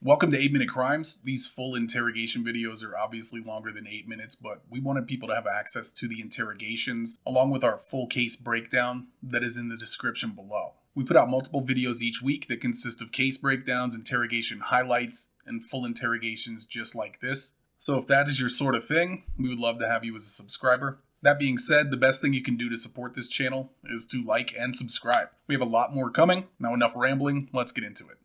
Welcome to 8 Minute Crimes. These full interrogation videos are obviously longer than 8 minutes, but we wanted people to have access to the interrogations along with our full case breakdown that is in the description below. We put out multiple videos each week that consist of case breakdowns, interrogation highlights, and full interrogations just like this. So if that is your sort of thing, we would love to have you as a subscriber. That being said, the best thing you can do to support this channel is to like and subscribe. We have a lot more coming. Now enough rambling, let's get into it.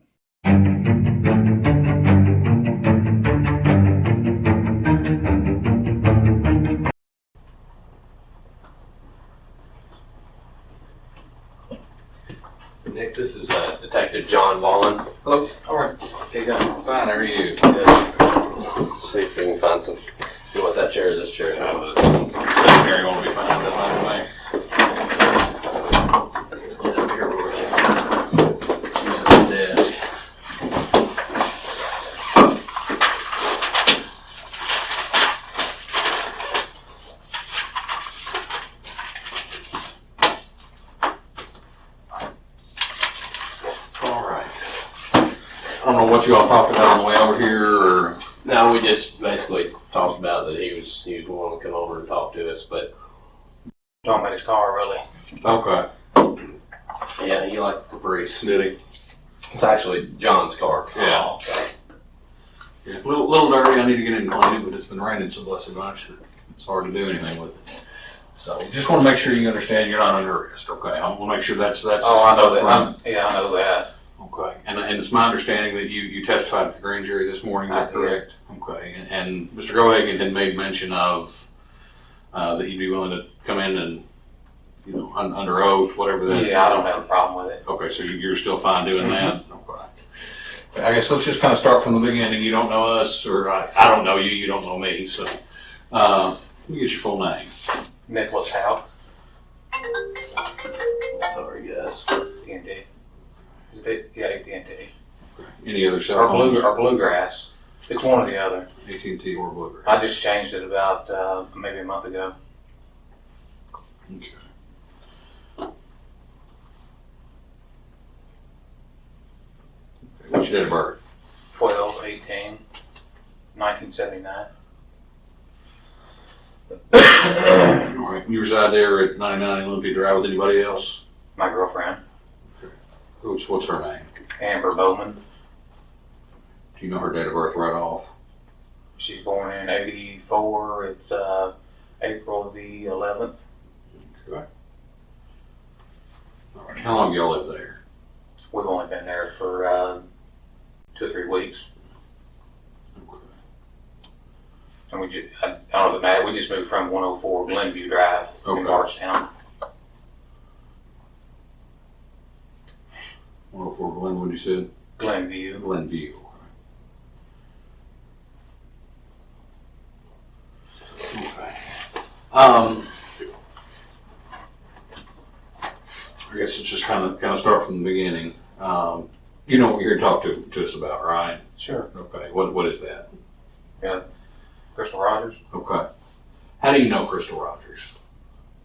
Nick, this is Detective John Wallen. Hello. All right. Hey guys, I'm fine. How are you? Good. See if we can find some. You want that chair or this chair? Secondary won't be fine. That's my way. Up here where we can use the desk. All right. I don't know what you all talked about on the way over here, or No, we just basically talked about that he was wanting to come over and talk to us, but talking about his car, really. Okay. yeah, he liked Caprice. Did he? It's actually John's car. Yeah. Okay. Yeah. Little dirty. I need to get it and clean it, but it's been raining so blessed much that it's hard to do anything with it. So just want to make sure you understand you're not under arrest. Okay. I want to make sure that's. Oh, I know that. I know that. Okay, and it's my understanding that you testified at the grand jury this morning, is that I did. correct? Okay, and Mr. Grohagan had made mention of that you'd be willing to come in and, under oath, whatever that. Yeah, I don't have a problem with it. Okay, so you're still fine doing that? Okay. I guess let's just kind of start from the beginning. You don't know us, or I don't know you, you don't know me, so let me get your full name. Nicholas Howe, Sorry, guys. TNT. Is it? Yeah, TNT. Any other cell Or phones? Bluegrass. It's one or the other. AT&T or Bluegrass? I just changed it about maybe a month ago. Okay. What's your date of birth? 12/18/1979. All right. You reside there at 99 Olympia Drive with anybody else? My girlfriend, What's her name? Amber Bowman. Do you know her date of birth right off? She's born in '84. It's April the 11th. Okay. All right. How long y'all live there? We've only been there for 2 or 3 weeks. Okay. And I don't know if it matters. We just moved from 104 Glenview Drive Okay. in Bardstown. 104 Glenwood, you said? Glenview. Glenview. Okay. I guess it's just kind of start from the beginning. You know what you're here to talk to us about, right? Sure. Okay. What is that? Crystal Rogers. Okay. How do you know Crystal Rogers?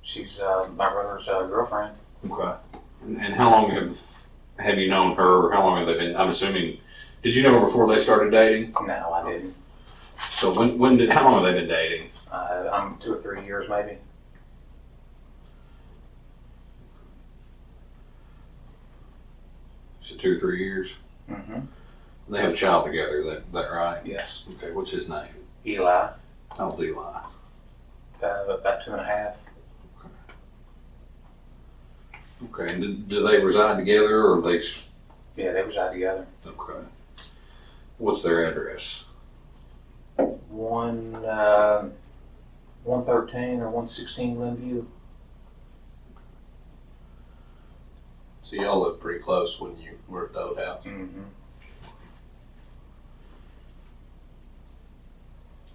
She's my brother's girlfriend. Okay. And how long have you known her? Or how long have they been? I'm assuming. Did you know her before they started dating? No, I didn't. So how long have they been dating? I'm 2 or 3 years maybe. So 2 or 3 years. Mm-hmm. They have a child together. That right? Yes. Okay. What's his name? Eli. How old's Eli? About 2.5. Okay. And do they reside together, or they? Yeah, they reside together. Okay. What's their address? 113 or 116 Glenview. So y'all lived pretty close when you were at the old house. Mm-hmm.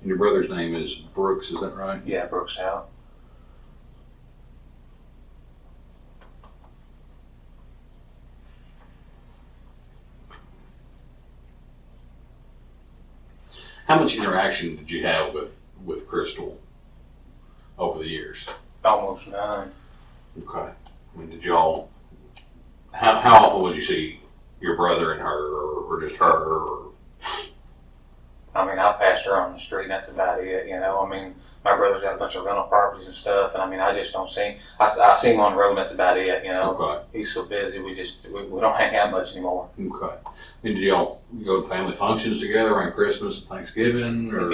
And your brother's name is Brooks, is that right? Yeah, Brooks out. How much interaction did you have with Crystal over the years? Almost none. Okay. I mean, did y'all? How often would you see your brother and her, or just her? Or I mean, I passed her on the street and that's about it, you know, I mean, my brother's got a bunch of rental properties and stuff, and I mean, I just don't see, I see him on the road and that's about it, you know. Okay, He's so busy, we don't hang out much anymore. okay. And did y'all go to family functions together around Christmas and Thanksgiving, or?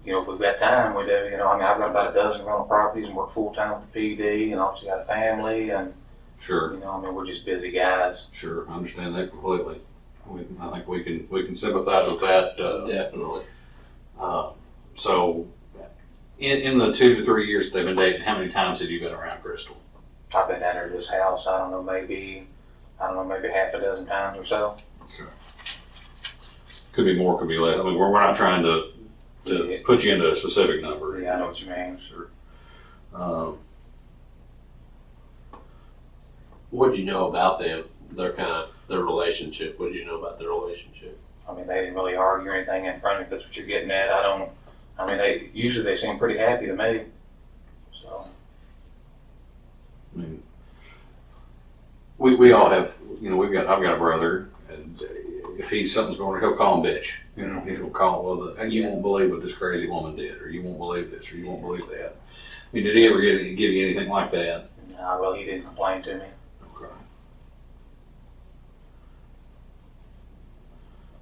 If we've got time, we do, you know, I mean, I've got about a dozen rental properties and work full-time with the PD and obviously got a family and, Sure, you know, I mean, we're just busy guys. sure, I understand that completely. I think we can sympathize with that, Definitely. So, in the 2 to 3 years they've been dating, how many times have you been around Crystal? I've been down there to this house, I don't know, maybe half a dozen times or so. Could be more, could be less. I mean, we're not trying to Yeah. put you into a specific number. Yeah, I know what you mean. Sure. What did you know about them? Their relationship. What did you know about their relationship? I mean, they didn't really argue or anything in front of me, if that's what you're getting at. I mean, they seem pretty happy to me. So, I mean, we all have, you know, I've got a brother, and if something's going on, he'll call him bitch. You know, he's gonna call, and you won't believe what this crazy woman did, or you won't believe this, or you won't believe that. I mean, did he ever give you anything like that? nah, well, he didn't complain to me. Okay.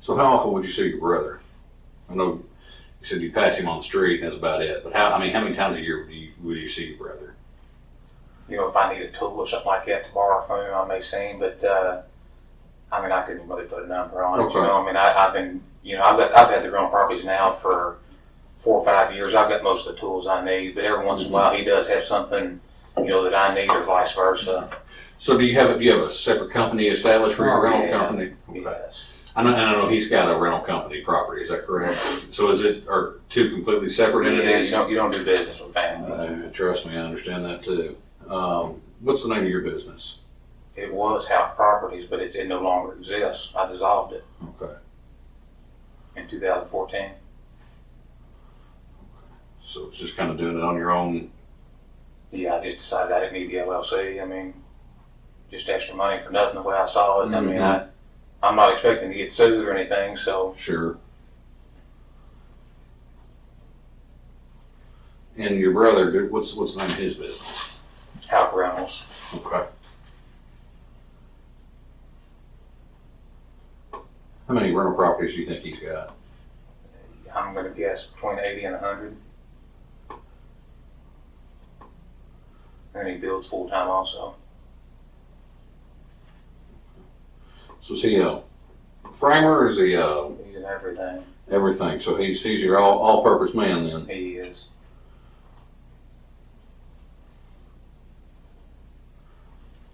So how often would you see your brother? I know you said you pass him on the street, and that's about it. But how many times a year would you see your brother? You know, if I need a tool or something like that to borrow from him, I may see him, but, I mean, I couldn't really put a number on it, Okay. you know, I mean, I've been, you know, I've had the rental properties now for 4 or 5 years. I've got most of the tools I need, but every once in a while he does have something, you know, that I need or vice versa. So do you have a separate company established for your Oh, rental yeah. company? Yes. I know he's got a rental company property. Is that correct? So are two completely separate Yeah, entities? you don't do business with families. Trust me, I understand that too. What's the name of your business? It was House Properties, but it no longer exists. I dissolved it Okay. in 2014. So it's just kind of doing it on your own. Yeah, I just decided I didn't need the LLC. I mean, just extra money for nothing the way I saw it. I mean, I'm not expecting to get sued or anything, so Sure. And your brother, what's the name of his business? House Rentals. Okay. How many rental properties do you think he's got? I'm going to guess between 80 and 100. And he builds full time also. So is he a framer or is he He's in everything. everything? So he's your all-purpose man then? He is.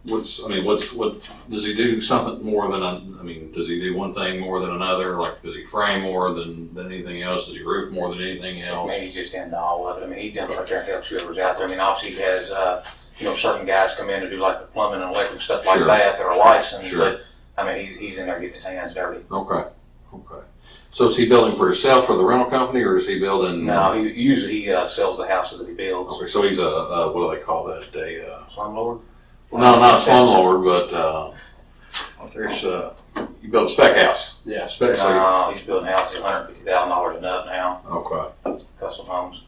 What does he do something more than does he do one thing more than another? Like, does he frame more than anything else? Does he roof more than anything I else? mean, he's just into all of it. I mean, he jumps right there and helps whoever's out there. I mean, obviously he has, you know, certain guys come in to do like the plumbing and electric stuff like Sure. that that are licensed. Sure. But I mean, he's in there getting his hands dirty. Okay. So is he building for himself for the rental company, or is he building? No, he usually sells the houses that he builds. Okay, so he's a what do they call that? Slumlord. No, not a slumlord, but there's you build a spec house. Yeah. Spec. So No, he's building houses $150,000 and up now. okay. Custom homes.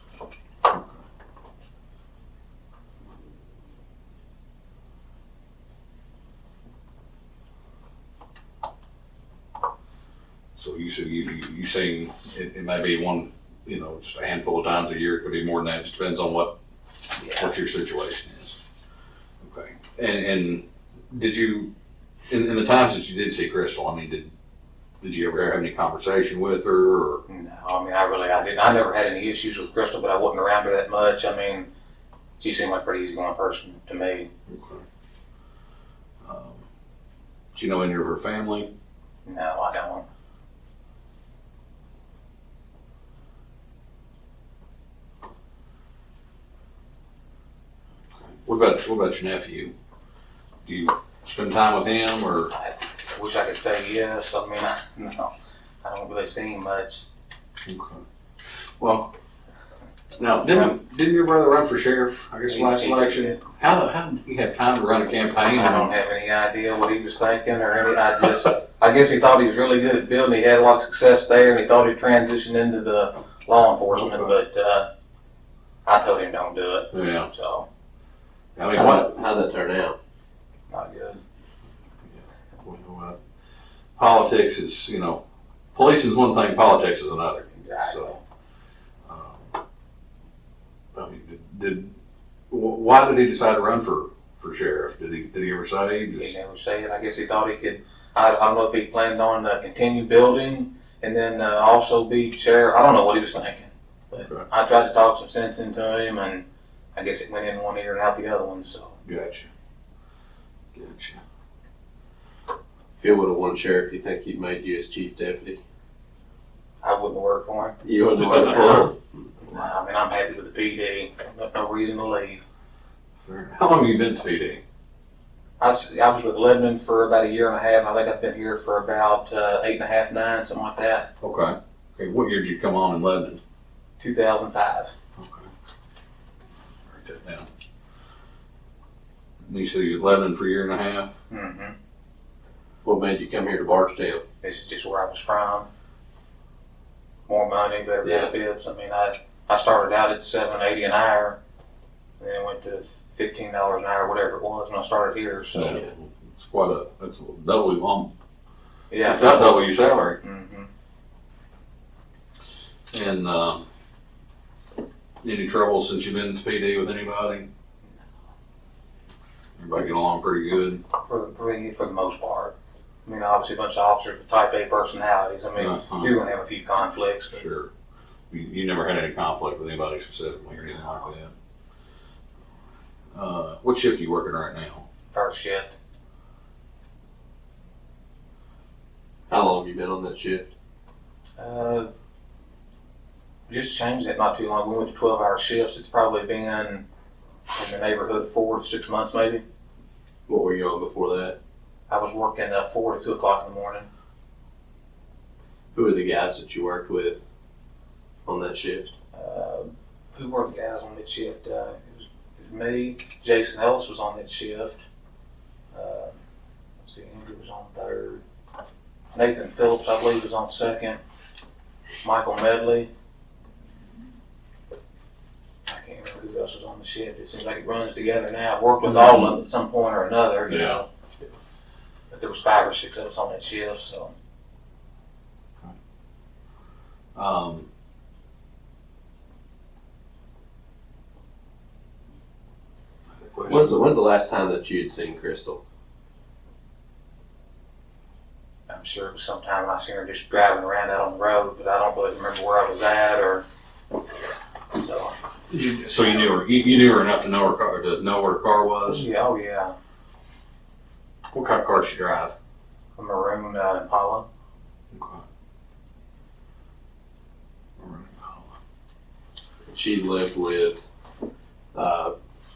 So you saying it may be one, you know, just a handful of times a year. It could be more than that. It just depends on what your situation is. Okay. And did you, in the times that you did see Crystal, I mean, did you ever have any conversation with her? Or? No, I mean, I didn't. I never had any issues with Crystal, but I wasn't around her that much. I mean, she seemed like a pretty easygoing person to me. Okay. Do you know any of her family? No, I don't. What about your nephew? Do you spend time with him, or? I wish I could say yes. I mean, no, I don't really see him much. Okay. Well, Now, didn't your brother run for sheriff, I guess, last He did. election? How did he have time to run a campaign? I don't have any idea what he was thinking or any. I guess he thought he was really good at building. He had a lot of success there, and he thought he'd transition into the law enforcement. Okay. But I told him don't do it. Yeah. So I mean, How'd that turn out? not good. Politics is, policing's one thing, politics is another. Exactly. So, I mean, why did he decide to run for sheriff? Did he ever say? He never said. I guess he thought he could. I don't know if he planned on continue building and then also be sheriff. I don't know what he was thinking. But Okay. I tried to talk some sense into him, and I guess it went in one ear and out the other one. So Gotcha. If you would have won sheriff, you think he'd made you his chief deputy? I wouldn't work for him. You wouldn't have worked for him? I mean, I'm happy with the PD. No reason to leave. How long have you been to PD? I was with Lebanon for about a year and a half. I think I've been here for about 8.5, 9, something like that. Okay. What year did you come on in Lebanon? 2005. Okay. Write that down. And you said you was in Lebanon for a year and a half? Mm-hmm. What made you come here to Barstown? This is just where I was from. More money, better Yeah. benefits. I mean, I started out at $7.80 an hour, and then went to $15 an hour, whatever it was, when I started here. So Yeah. It's that's double your yeah, double your salary. Mm-hmm. And any trouble since you've been to PD with anybody? Everybody get along pretty good? For the most part. I mean, obviously a bunch of officers with type A personalities. I mean, Uh-huh. you're gonna have a few conflicts, but Sure. You never had any conflict with anybody specifically or anything like that? What shift are you working right now? first shift. How long have you been on that shift? Just changed it not too long. We went to 12-hour shifts. It's probably been in the neighborhood of 4 to 6 months, maybe. What were you on before that? I was working 4 to 2 o'clock in the morning. Who were the guys that you worked with on that shift? Who were the guys on that shift? It was me. Jason Ellis was on that shift. Let's see, Andrew was on third. Nathan Phillips, I believe, was on second. Michael Medley. I can't remember who else was on the shift. It seems like it runs together now. I've worked with all of them at some point or another, you Yeah. know. But there was 5 or 6 of us on that shift, so. When's the last time that you had seen Crystal? I'm sure it was sometime when I seen her just driving around out on the road, but I don't really remember where I was at or. So. So you knew her. You knew her enough to know her car, to know where her car was. Yeah, oh yeah. What kind of car did she drive? A maroon Impala. Okay. She lived with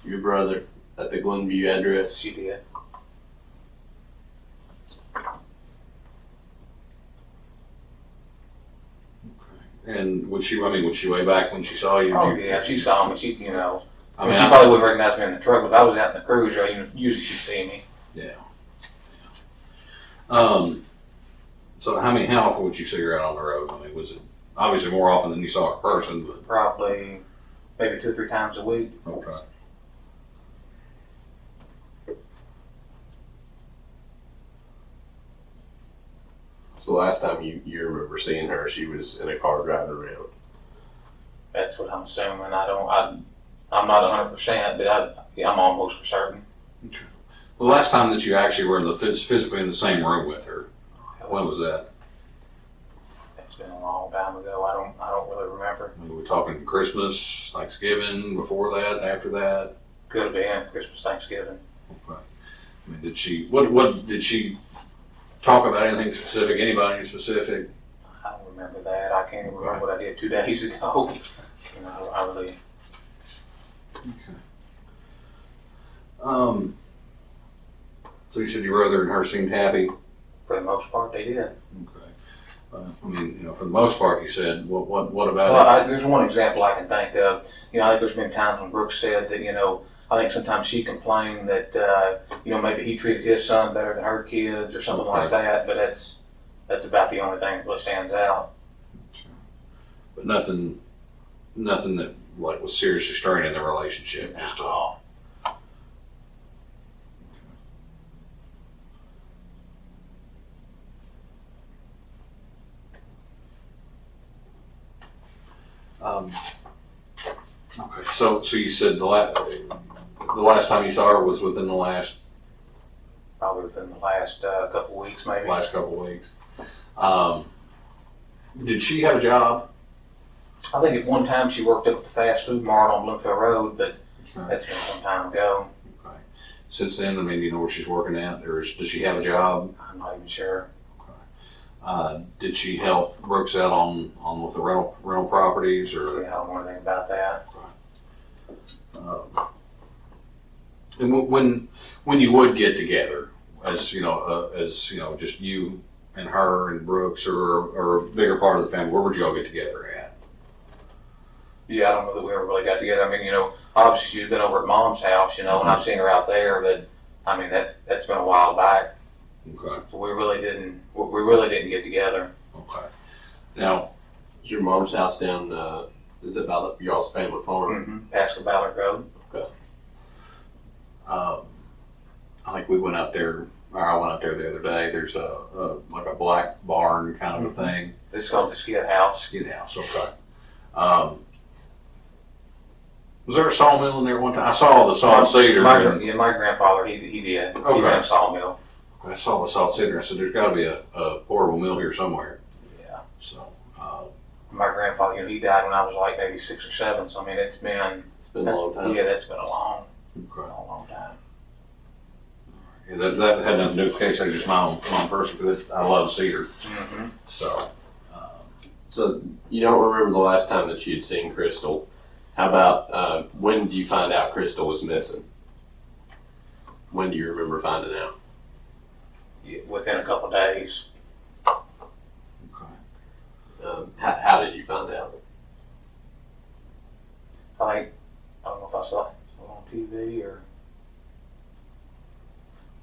your brother at the Glenview address. She did. And would she way back when she saw you? Oh yeah, she saw me. She, you know, I mean, she probably wouldn't recognize me in the truck, but if I was out in the cruiser, usually she'd see me. Yeah. So how often would you see her out on the road? I mean, was it obviously more often than you saw a person? But Probably, maybe 2 or 3 times a week. okay. So the last time you remember seeing her, she was in a car driving around. That's what I'm assuming. I'm not 100%, but I'm almost for certain. The last time that you actually were physically in the same room with her, when was that? It's been a long time ago. I don't really remember. I mean, we're talking Christmas, Thanksgiving, before that, after that. Could have been Christmas, Thanksgiving. Okay. I mean, what did she talk about? Anything specific? Anybody specific? I don't remember that. I can't even remember what I did 2 days ago. You know, I really. So you said your brother and her seemed happy. For the most part, they did. Okay. I mean, for the most part, you said, what about Well, it? there's one example I can think of. I think there's been times when Brooks said that, I think sometimes she complained that, maybe he treated his son better than her kids or something like that, but that's about the only thing that really stands out. But nothing that like was seriously straining the relationship. Just Oh. Okay, so you said the last time you saw her was within the last Probably within the last couple weeks, maybe. couple of weeks. Did she have a job? I think at one time she worked up at the fast food mart on Bloomfield Road, but that's been some time ago. Okay. Since then, I mean, do you know where she's working at, or does she have a job? I'm not even sure. Did she help Brooks out on with the rental properties, or? See, I don't know anything about that. And when you would get together, as just you and her and Brooks, or a bigger part of the family, where would you all get together at? Yeah, I don't know that we ever really got together. I mean, obviously she's been over at Mom's house, and I've seen her out there, but I mean that's been a while back. Okay. So we really didn't get together. Okay. Now, Is your mom's house down, is it by y'all's family farm? Pasco Ballard Road. I think we went out there, or I went out there the other day. There's like a black barn kind of a thing. It's called the Skid House. Skid House, okay. Was there a sawmill in there one time? I saw the sawed cedar. My and grandfather, he did. Okay. He ran a sawmill. I saw the sawed cedar. I said, there's got to be a portable mill here somewhere. Yeah. So, My grandfather, he died when I was like maybe 6 or 7. So I mean, it's been a long time. Yeah, that's been a long time. Yeah, that had nothing to do with the case. That's just my own person, because I love cedar. Mm-hmm. So, So you don't remember the last time that you'd seen Crystal. How about when did you find out Crystal was missing? When do you remember finding out? Yeah, within a couple of days. How did you find out? I don't know if I saw it on TV or.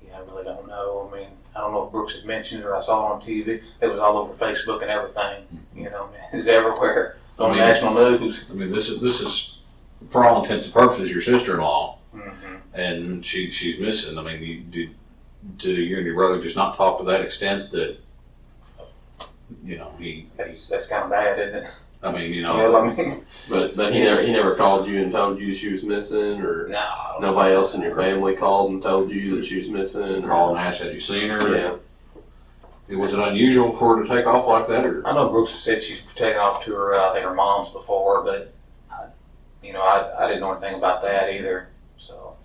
Yeah, I really don't know. I mean, I don't know if Brooks had mentioned it or I saw it on TV. It was all over Facebook and everything. It's everywhere. It's on national news. I mean, this is for all intents and purposes your sister-in-law, Mm-hmm. and she's missing. I mean, do you and your brother just not talk to that extent that he? That's kind of bad, isn't it? I mean, Well, I mean, But he never called you and told you she was missing, or no. I don't nobody know. else in your family called and told you that she was missing. Called and asked, had you seen her? Yeah. Was it unusual for her to take off like that, or? I know Brooks has said she's taken off to her, I think her mom's before, but I didn't know anything about that either. So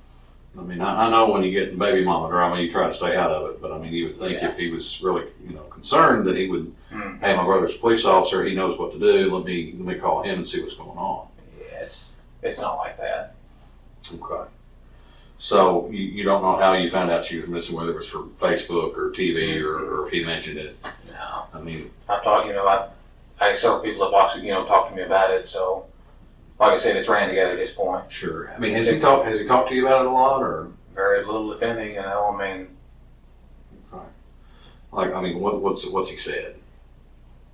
I mean, I know when you get baby mama drama, you try to stay out of it, but I mean, you would think if he was really, concerned, that he would, hey, my brother's a police officer, he knows what to do, let me call him and see what's going on. yeah, it's not like that. Okay. So you don't know how you found out she was missing, whether it was from Facebook or TV or if he mentioned it. No, I mean, I've talked. I several people have actually talked to me about it. So, like I said, it's ran together at this point. sure. I mean, has he talked to you about it a lot, or? Very little, if any. I mean, Like, I mean, what's he said?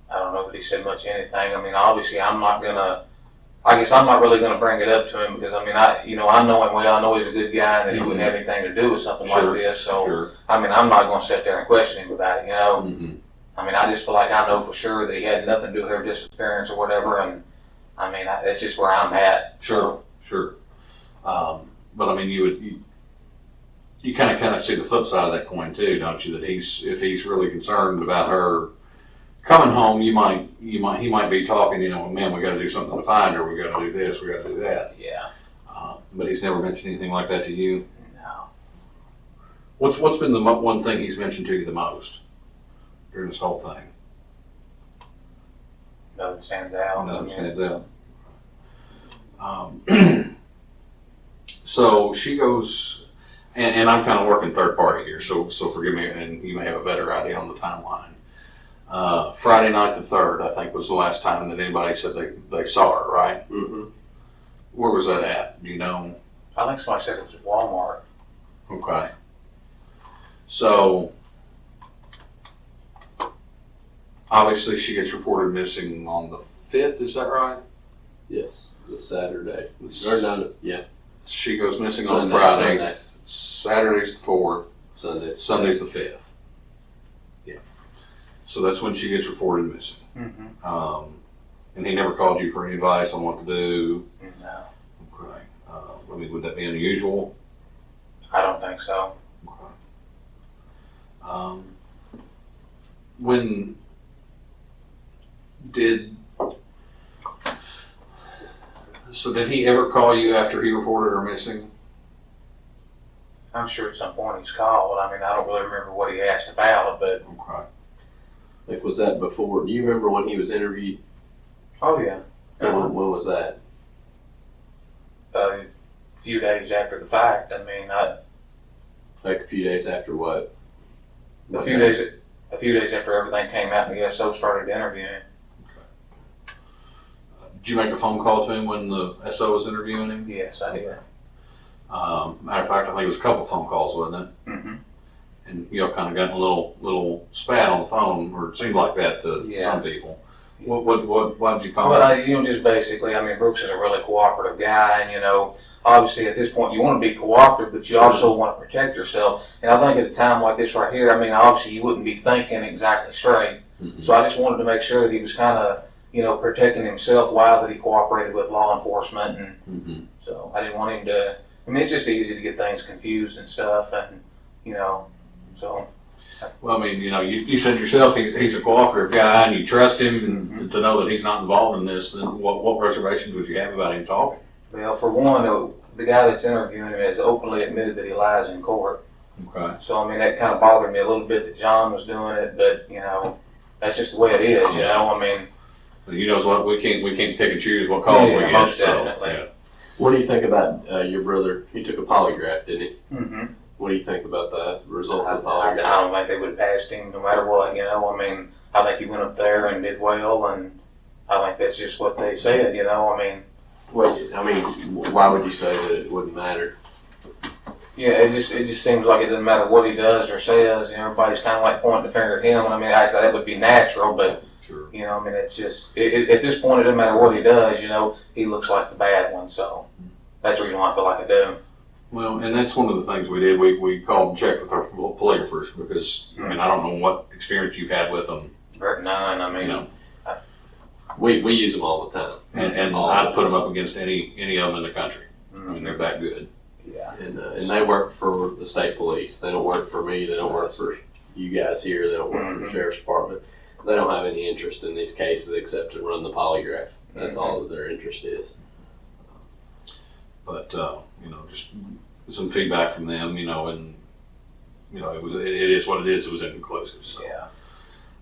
I don't know that he said much of anything. I mean, obviously, I guess I'm not really gonna bring it up to him because I know him well. I know he's a good guy and that he wouldn't have anything to do with something like this. So, Sure. I mean, I'm not gonna sit there and question him about it. Mm-hmm. I mean, I just feel like I know for sure that he had nothing to do with her disappearance or whatever, and I mean, that's just where I'm at. Sure. But I mean, you kind of see the flip side of that coin too, don't you? That if he's really concerned about her coming home, he might be talking, man, we got to do something to find her. We got to do this. We got to do that. Yeah. But he's never mentioned anything like that to you. No. What's been the one thing he's mentioned to you the most during this whole thing? Nothing stands out. Nothing stands out. So she goes, and I'm kind of working third party here, so forgive me, and you may have a better idea on the timeline. Friday night the 3rd, I think, was the last time that anybody said they saw her, right? Mm-hmm. Where was that at? Do you know? I think somebody said it was at Walmart. Okay. So, obviously she gets reported missing on the 5th, is that right? Yes, the Saturday. Or no, yeah. She goes missing on Sunday, Friday. Sunday. Saturday's the 4th. Sunday. Sunday's the 5th. Yeah. So that's when she gets reported missing. Mm-hmm. And he never called you for any advice on what to do. No, Okay. I mean, would that be unusual? I don't think so. Okay. When did did he ever call you after he reported her missing? I'm sure at some point he's called. I mean, I don't really remember what he asked about, but Okay. Like, was that before? Do you remember when he was interviewed? oh yeah, When was that? a few days after the fact. I mean, Like a few days after what? a few days after everything came out and the SO started interviewing. Did you make a phone call to him when the SO was interviewing him? Yes, I did. Matter of fact, I think it was a couple phone calls, wasn't it? Mm-hmm. And you all kind of got in a little spat on the phone, or it seemed like that to Yeah. some people. Why did you call Well, him? just basically, I mean, Brooks is a really cooperative guy, and obviously at this point you want to be cooperative, but you Sure. also want to protect yourself. And I think at a time like this right here, I mean, obviously you wouldn't be thinking exactly straight. Mhm. So I just wanted to make sure that he was kind of, protecting himself while that he cooperated with law enforcement, and Mhm. so I didn't want him to. I mean, it's just easy to get things confused and stuff, and so. Well, I mean, you said yourself he's a cooperative guy, and you trust him, and to know that he's not involved in this. Then what reservations would you have about him talking? Well, for one, the guy that's interviewing him has openly admitted that he lies in court. Okay. So, I mean, that kind of bothered me a little bit that John was doing it, but, that's just the way it is, I mean. But you know what? We can't pick and choose what calls we Yeah, get. most so, definitely. yeah. What do you think about your brother? He took a polygraph, didn't he? Mm-hmm. What do you think about the results I of the polygraph? don't think they would have passed him no matter what, I mean, I think he went up there and did well, and I think that's just what they said, I mean. Wait, I mean, why would you say that it wouldn't matter? Yeah, it just seems like it doesn't matter what he does or says, everybody's kind of like pointing the finger at him, and I mean, actually that would be natural, but Sure. I mean, it's just, at this point, it doesn't matter what he does, he looks like the bad one, so that's the reason why I feel like I do. Well, and that's one of the things we did. We called and checked with our polygraphers because, I mean, I don't know what experience you've had with them, None, I mean, We use them all the time. and All I'd the put them up against any of them in the country. I mean, they're that good. yeah. And they work for the state police. They don't work for me. They don't work for you guys here. They don't work for the Mhm. sheriff's department. They don't have any interest in these cases except to run the polygraph. That's all that their interest is. But just some feedback from them, and it is what it is. It was inconclusive. So, Yeah.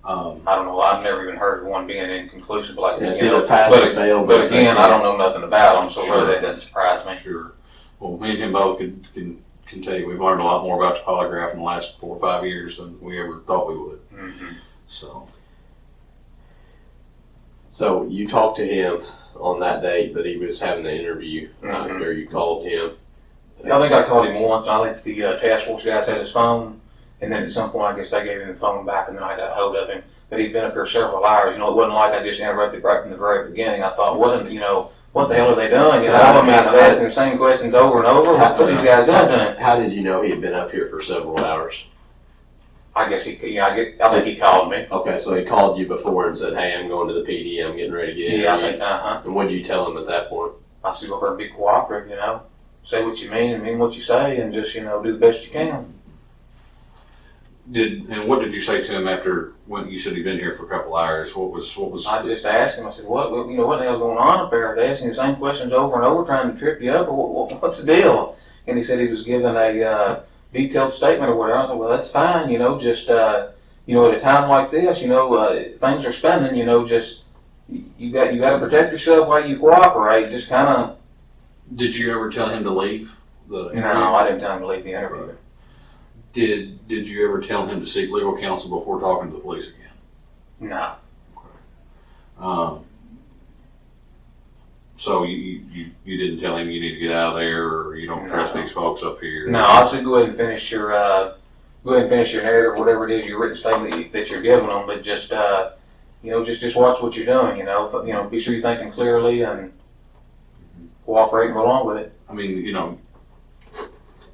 um, I don't know. I've never even heard of one being inconclusive like that. It's either pass or fail. But again, I don't know nothing about them, so Sure. really that doesn't surprise me. sure. Well, me and him both can tell you we've learned a lot more about the polygraph in the last 4 or 5 years than we ever thought we would. Mm-hmm. So. So you talked to him on that date that he was having the interview after you called him. I think I called him once, and I think the task force guys had his phone, and then at some point I guess they gave him the phone back, and then I got a hold of him. But he'd been up here several hours. It wasn't like I just interrupted right from the very beginning. I thought, what the hell are they doing? I mean, I'm asking the same questions over and over. What are these guys doing to him? How did you know he had been up here for several hours? I guess I think he called me. Okay, so he called you before and said, "Hey, I'm going to the PD. I'm getting ready to get Yeah, I interviewed." think, And what did you tell him at that point? I said, go ahead and be cooperative, Say what you mean and mean what you say, and just, do the best you can. What did you say to him after when you said he'd been here for a couple hours? What was? I just asked him, I said, what the hell's going on up there? They're asking the same questions over and over, trying to trip you up, or what's the deal? And he said he was given a detailed statement or whatever. I said, well, that's fine, just, at a time like this, things are spinning, just, you got to protect yourself while you cooperate, just kind of. Did you ever tell him to leave the interview? No, I didn't tell him to leave the interview. Right. Did you ever tell him to seek legal counsel before talking to the police again? No. So you didn't tell him you need to get out of there, or you don't trust No. these folks up here? No, I said go ahead and finish your narrative, whatever it is, your written statement that you're giving them, but just just watch what you're doing. Be sure you're thinking clearly and cooperating along with it. I mean,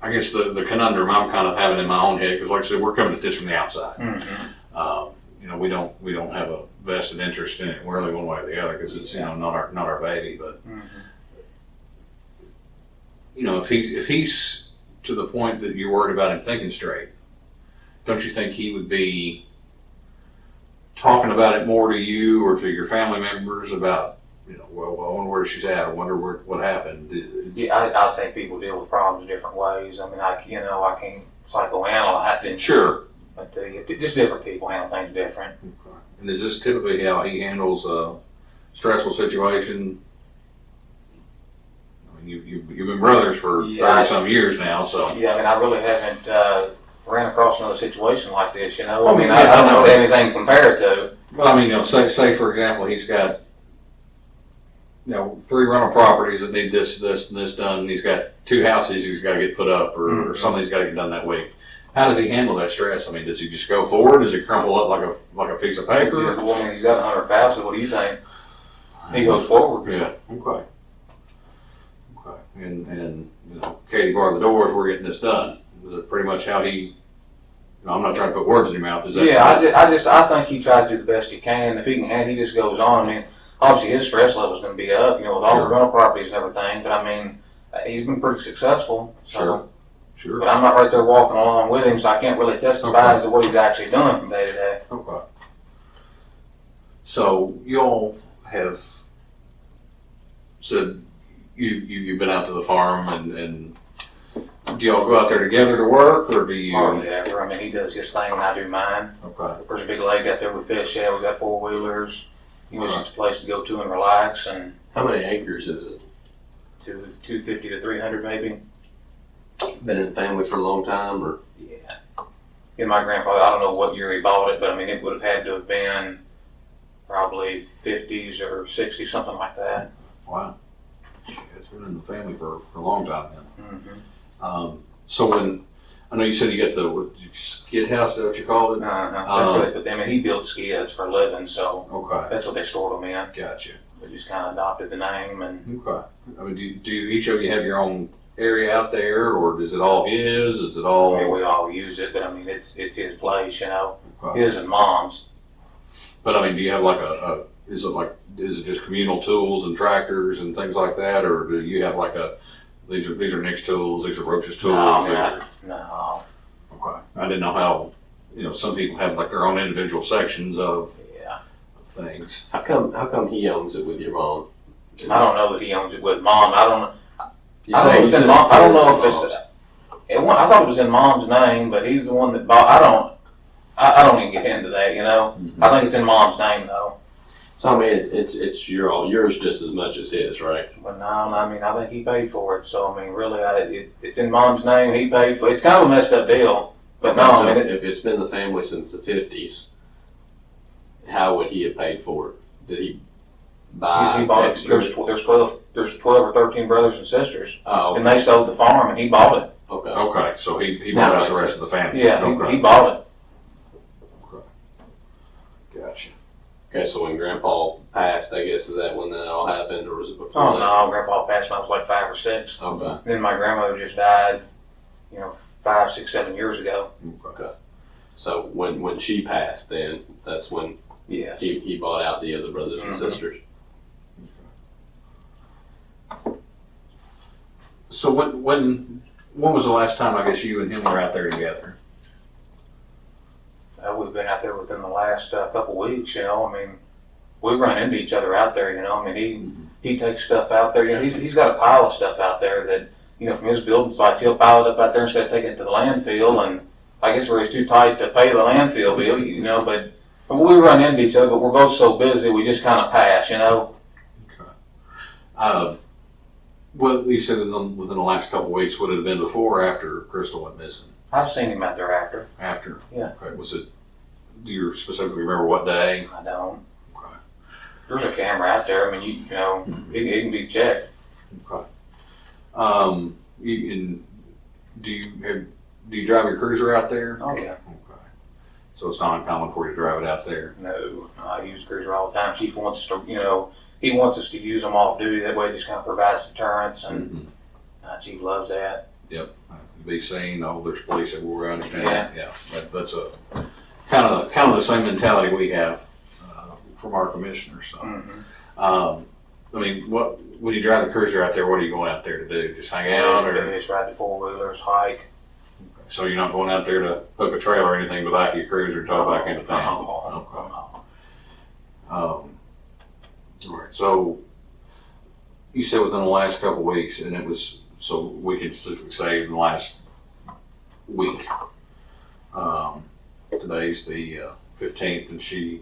I guess the conundrum I'm kind of having in my own head, because like I said, we're coming at this from the outside. Mm-hmm. We don't have a vested interest in it really one way or the other, because it's not our baby. But Mm-hmm. if he's to the point that you're worried about him thinking straight, don't you think he would be talking about it more to you or to your family members about, well, I wonder where she's at, I wonder what happened? Yeah, I think people deal with problems different ways. I mean, I can't psychoanalyze it. Sure. But just different people handle things different. Okay. And is this typically how he handles a stressful situation? I mean, you've been brothers for 30-some years now, so. Yeah, I mean, I really haven't ran across another situation like this. I Well, mean, yeah, I don't know anything compared to. Well, I mean, say for example, he's got 3 rental properties that need this, and this done, and he's got 2 houses he's got to get put up, or something's got to get done that week. How does he handle that stress? I mean, does he just go forward? Does it crumple up like a piece of paper? Well, I mean, he's got 100 houses. What do you think? He goes forward. Yeah. Okay. And Katie barred the doors. We're getting this done. Is it pretty much how he? I'm not trying to put words in your mouth. Is that? Yeah, I think he tries to do the best he can. If he can, and he just goes on. I mean, obviously his stress level's going to be up, with all the rental properties and everything. But I mean, he's been pretty successful. So. Sure. But I'm not right there walking along with him, so I can't really testify as to what he's actually doing from day to day. Okay. So y'all have said you've been out to the farm, and do y'all go out there together to work, or do you? Hardly ever. I mean, he does his thing and I do mine. Okay. There's a big lake out there with fish. Yeah, we got 4-wheelers. It's just a place to go to and relax. And How many acres is it? 250 to 300 maybe. Been in the family for a long time, or? Yeah. And my grandfather, I don't know what year he bought it, but I mean, it would have had to have been probably 50s or 60s, something like that. Wow. It's been in the family for a long time then. Mm-hmm. So when I know you said you got the skid house, is that what you called it? That's what they put them in. He built skids for a living, so Okay. that's what they stored them in. Gotcha. We just kind of adopted the name and. Okay. I mean, do each of you have your own area out there, or is it all his? Is it all? I mean, we all use it, but I mean, it's his place, Okay. his and mom's. But I mean, do you have like is it just communal tools and tractors and things like that, or do you have like these are Nick's tools, these are Roach's tools? No. Okay. I didn't know how, some people have like their own individual sections of Yeah. things. How come he owns it with your mom? I don't know that he owns it with mom. I don't know. You I don't know say if it's you in said mom. I don't know if mom's. I thought it was in mom's name, but he's the one that bought. I don't even get into that. Mm-hmm. I think it's in mom's name though. So I mean, it's yours just as much as his, right? But no, I mean, I think he paid for it. So I mean, really, it's in mom's name. He paid for it. It's kind of a messed up deal. But no, So I mean, if it's been the family since the 50s, how would he have paid for it? Did he buy he bought it. extra? There's 12 or 13 brothers and sisters, Oh, and they sold the farm, and he bought it. okay. Okay, so he Now bought out the makes rest of the family. Yeah, Okay. he bought it. Gotcha. Okay, so when Grandpa passed, I guess, is that when that all happened, or was it before Oh that? no, Grandpa passed when I was like 5 or 6. Okay. Then my grandmother just died, 5, 6, 7 years ago. Okay. So when she passed, then that's when Yes. he bought out the other brothers and Mhm. sisters. So when was the last time I guess you and him were out there together? We've been out there within the last couple weeks. I mean, we run into each other out there. I mean, he takes stuff out there. He's got a pile of stuff out there that from his building sites, he'll pile it up out there instead of taking it to the landfill. And I guess where he's too tight to pay the landfill bill, but we run into each other. But we're both so busy, we just kind of pass. Well, you said within the last couple of weeks. Would it have been before or after Crystal went missing? I've seen him out there after. After. Yeah. Okay. Was it do you specifically remember what day? I don't. Okay. There's a camera out there. I mean, you know, it can be checked. Okay. Do you drive your cruiser out there? Oh yeah. Okay. So it's not uncommon for you to drive it out there? No, I use the cruiser all the time. Chief wants us to, you know, he wants us to use them off duty. That way, it just kind of provides deterrence, and Chief loves that. Yep. Be seen. Oh, there's police everywhere. I understand. Yeah. Yeah. That's a kind of the same mentality we have from our commissioners. So, I mean, when you drive the cruiser out there, what are you going out there to do? Just hang out, or Just ride the four-whilers, hike. so you're not going out there to hook a trailer or anything to back your cruiser and tow it back into town? All right. So you said within the last couple of weeks, and it was so we can specifically say in the last week. Today's the 15th, and she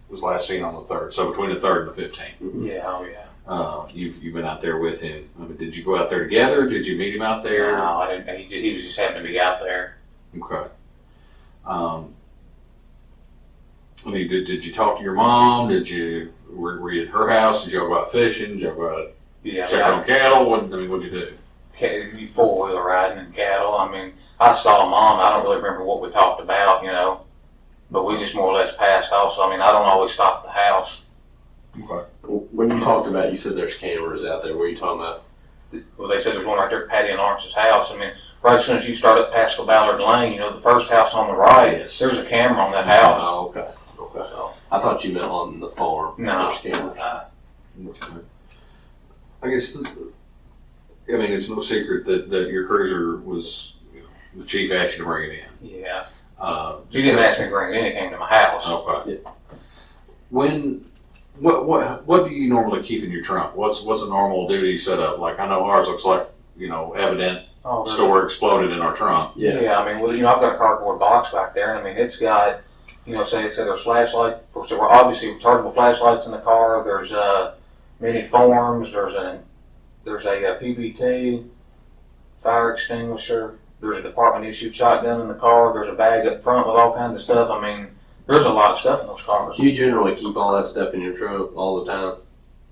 was last seen on the 3rd. So between the 3rd and the 15th. Yeah, oh yeah. You've been out there with him. I mean, did you go out there together? Did you meet him out there? No, I didn't. He was just happened to be out there. Okay. I mean, did you talk to your mom? Were you at her house? Did you go out fishing? Did you go out check on cattle? What'd you do? Four-wheeler riding and cattle. I mean, I saw Mom. I don't really remember what we talked about, you know, but we just more or less passed off. So I mean, I don't always stop at the house. Okay. When you talked about, you said there's cameras out there. What are you talking about? Well, they said there's one right there at Patty and Lawrence's house. I mean, right as soon as you start up past Ballard Lane, you know, the first house on the right, there's a camera on that house. Oh, okay. Okay. So, I thought you meant on the farm. no. There's cameras. Okay. I guess, I mean, it's no secret that your cruiser was, you know, the chief asked you to bring it in. Yeah. He Just didn't ask me to bring it in. He came to my house. Okay. What do you normally keep in your trunk? What's a normal duty setup? Like, I know ours looks like, you know, evident Oh, there's store exploded in our trunk. Yeah, I mean, well, you know, I've got a cardboard box back there, and I mean, it's got, you know, say there's flashlight, so we're obviously rechargeable flashlights in the car. There's many forms. There's a PBT, fire extinguisher. There's a department issued shotgun in the car. There's a bag up front with all kinds of stuff. I mean, there's a lot of stuff in those cars. Do you generally keep all that stuff in your trunk all the time?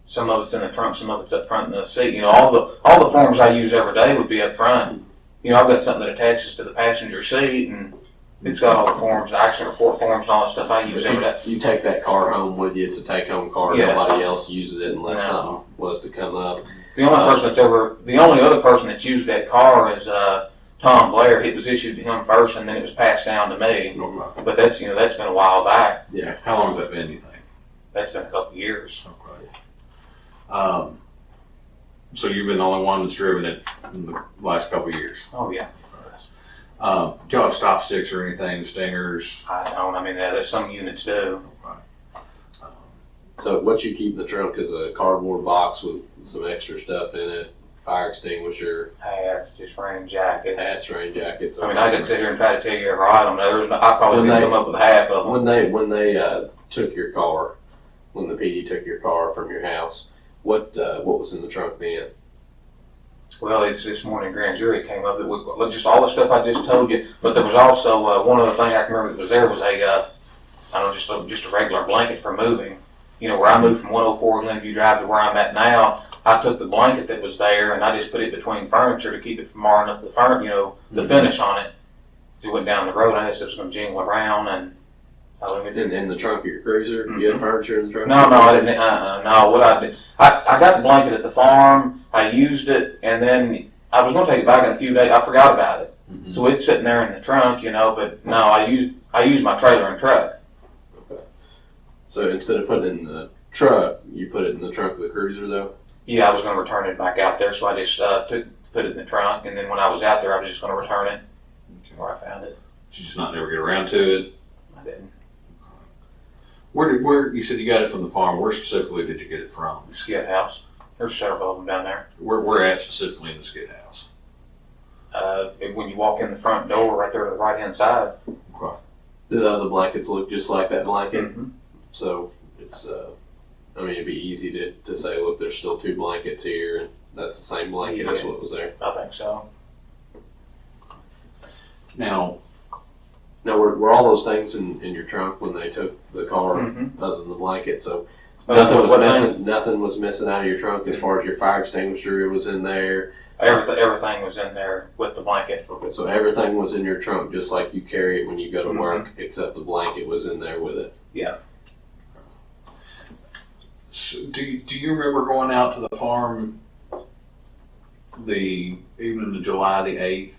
Some of it's in the trunk, some of it's up front in the seat. You know, all the forms I use every day would be up front. You know, I've got something that attaches to the passenger seat, and it's got all the forms, the accident report forms, and all that stuff I use every day. You take that car home with you. It's a take-home car. Yeah, Nobody else uses it unless No. something was to come up. The only other person that's used that car is Tom Blair. It was issued to him first, and then it was passed down to me. Okay. But that's been a while back. Yeah. How long has that been, you think? That's been a couple of years. Okay. So you've been the only one that's driven it in the last couple of years. Oh yeah. Do y'all have stop sticks or anything, stingers? I don't. I mean, there's some units do. So what you keep in the trunk is a cardboard box with some extra stuff in it, fire extinguisher, Hats, just rain jackets. hats, rain jackets. I mean, I could sit here and try to tell you every item. I probably didn't come up with half of them. When they took your car, when the PD took your car from your house, what was in the trunk then? Well, it's this morning grand jury came up with just all the stuff I just told you. But there was also one other thing I can remember that was there was just a regular blanket for moving. You know, where I moved from 104 Glenview Drive to where I'm at now, I took the blanket that was there and I just put it between furniture to keep it from marring up the finish on it. As it went down the road, I guess it was going to jingle around and In the trunk of your cruiser? You had furniture in the trunk? No, I didn't. No, what I did, I got the blanket at the farm. I used it, and then I was going to take it back in a few days. I forgot about it, so it's sitting there in the trunk, you know. But no, I used my trailer and truck. Okay. So instead of putting it in the truck, you put it in the trunk of the cruiser, though? Yeah, I was going to return it back out there, so I just put it in the trunk, and then when I was out there, I was just going to return it where I found it. Did you just not never get around to it? I didn't. Where you said you got it from the farm? Where specifically did you get it from? The skid house. There's several of them down there. Where at specifically in the skid house? When you walk in the front door, right there to the right hand side. Okay. Do the other blankets look just like that blanket? Mm-hmm. So it's, I mean, it'd be easy to say, look, there's still two blankets here, and that's the same blanket, that's what was there. I think so. Now, Now, were all those things in your trunk when they took the car, Mhm. other than the blanket? So Uh, nothing was what missing. Nothing was missing out of your trunk as far as your fire extinguisher. It was in there. Everything was in there with the blanket. Okay, so everything was in your trunk, just like you carry it when you go to Mhm. work, except the blanket was in there with it. So do you remember going out to the farm the evening of July the 8th?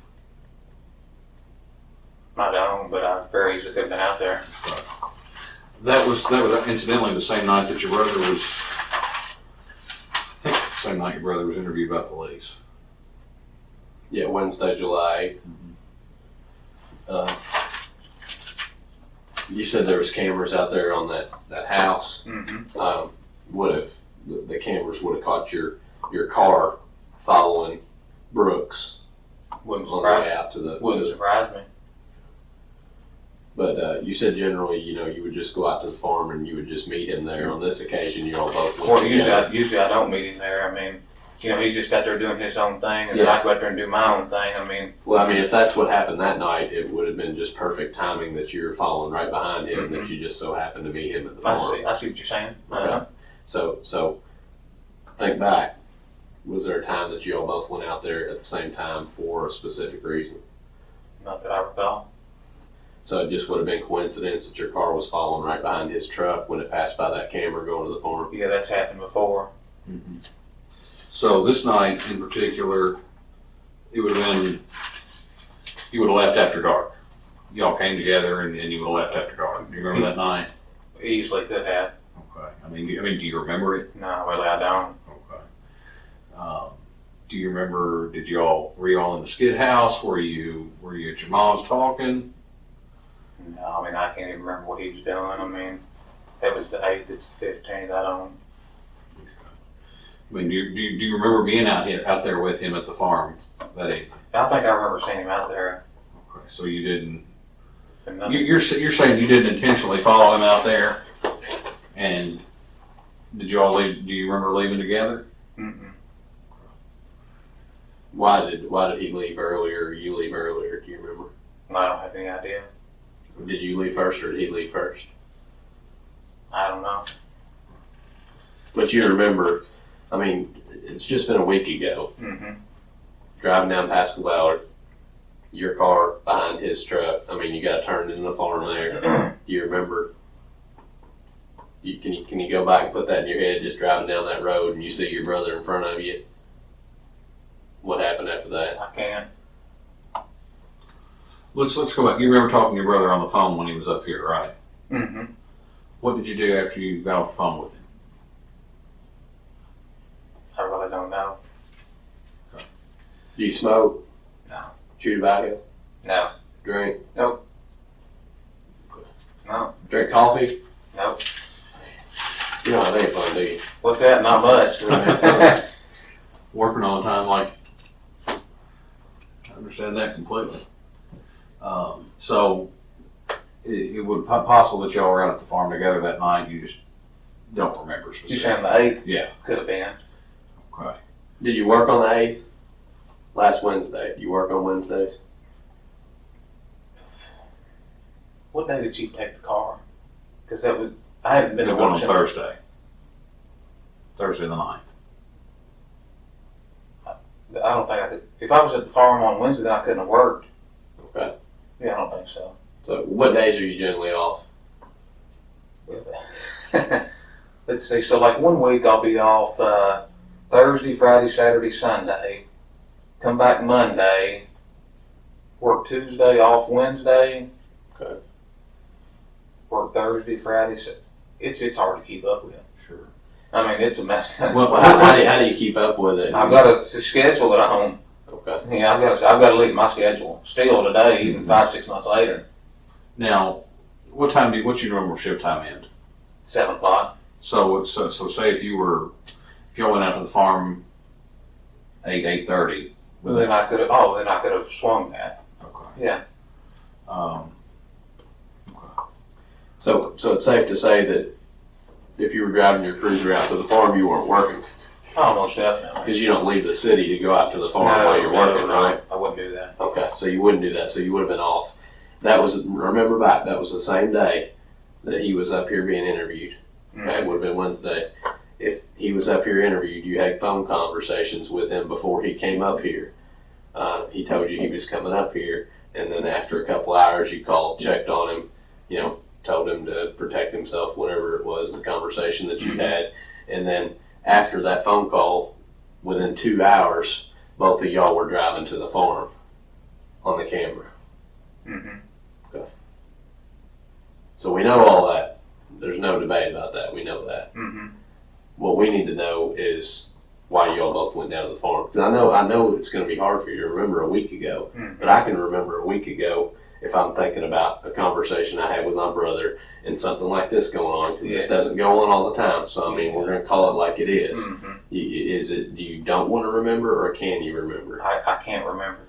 I don't, but I very easily could have been out there. That was incidentally the same night that your brother was, I think the same night your brother was interviewed by police. Yeah, Wednesday, July 8th. You said there was cameras out there on that house. Mm-hmm. Would have the cameras would have caught your car following Brooks Wouldn't on the way surprise, out to the. wouldn't surprise me. But you said generally, you would just go out to the farm and you would just meet him there. On this occasion, you all both went Well, together. usually I don't meet him there. I mean, he's just out there doing his own thing, and then Yeah. I go out there and do my own thing. I mean, Well, I mean, if that's what happened that night, it would have been just perfect timing that you were following right behind him, that you just so happened to meet him at the farm. I see what you're saying. Okay. So think back. Was there a time that you all both went out there at the same time for a specific reason? Not that I recall. So it just would have been coincidence that your car was following right behind his truck when it passed by that camera going to the farm. Yeah, that's happened before. So this night in particular, it would have been, you would have left after dark. Y'all came together and you would have left after dark. Do you remember that night? Easily could have. Okay. I mean, do you remember it? No, really, I don't. Okay. Do you remember? Were you all in the skid house? Were you at your mom's talking? No, I mean, I can't even remember what he was doing. I mean, that was the 8th, it's the 15th. I don't. I mean, do you remember being out there with him at the farm that evening? I think I remember seeing him out there. Okay. So you didn't. But nothing. You're saying you didn't intentionally follow him out there, and did you all leave? Do you remember leaving together? Mm-mm. Why did he leave earlier or you leave earlier? Do you remember? I don't have any idea. Did you leave first or did he leave first? I don't know. But you remember, I mean, it's just been a week ago. Mm-hmm. Driving down Pascal Ballard, your car behind his truck. I mean, you got turned into the farm there. Do you remember? Can you go back and put that in your head? Just driving down that road and you see your brother in front of you. What happened after that? I can't. Let's go back. You remember talking to your brother on the phone when he was up here, right? Mm-hmm. What did you do after you got off the phone with him? I really don't know. Do you smoke? No. Chew tobacco? No. Drink? No. Drink coffee? Nope. You don't have any fun, do you? What's that? Not much. Working all the time, like, I understand that completely. So it would possible that y'all were out at the farm together that night. You just don't remember specifically. You saying the 8th? Yeah. Could have been. Okay. Did you work on the 8th? Last Wednesday. Do you work on Wednesdays? What day did you take the car? Because I haven't been It to went on work since. Thursday. Thursday the 9th. I don't think I could. If I was at the farm on Wednesday, then I couldn't have worked. Okay. Yeah, I don't think so. So what days are you generally off? Let's see. So like one week I'll be off Thursday, Friday, Saturday, Sunday. Come back Monday. Work Tuesday, off Wednesday. Okay. Work Thursday, Friday. It's hard to keep up with. Sure. I mean, it's a mess. Well, How do you keep up with it? I've got a schedule at home. Okay. Yeah, I've got to leave my schedule still today, even 5-6 months later. Now, what's your normal shift time end? 7 o'clock. So say if y'all went out to the farm 8:30. Then I could have swung that. Okay. Yeah. So it's safe to say that if you were driving your cruiser out to the farm, you weren't working Almost definitely. because you don't leave the city to go out to the farm while you're working, right? I wouldn't do that. Okay, so you wouldn't do that. So you would have been off. That was, remember back, that was the same day that he was up here being interviewed. Okay, it would have been Wednesday. If he was up here interviewed, you had phone conversations with him before he came up here. He told you he was coming up here, and then after a couple hours, you called, checked on him, you know, told him to protect himself, whatever it was, the conversation that you had. And then after that phone call, within 2 hours, both of y'all were driving to the farm on the camera. Mm-hmm. So we know all that. There's no debate about that. We know that. Mm-hmm. What we need to know is why y'all both went down to the farm. Because I know it's going to be hard for you to remember a week ago, but I can remember a week ago if I'm thinking about a conversation I had with my brother and something like this going on. 'Cause this doesn't go on all the time. So I mean, we're going to call it like it is. Mm-hmm. Is it you don't want to remember, or can you remember? I can't remember.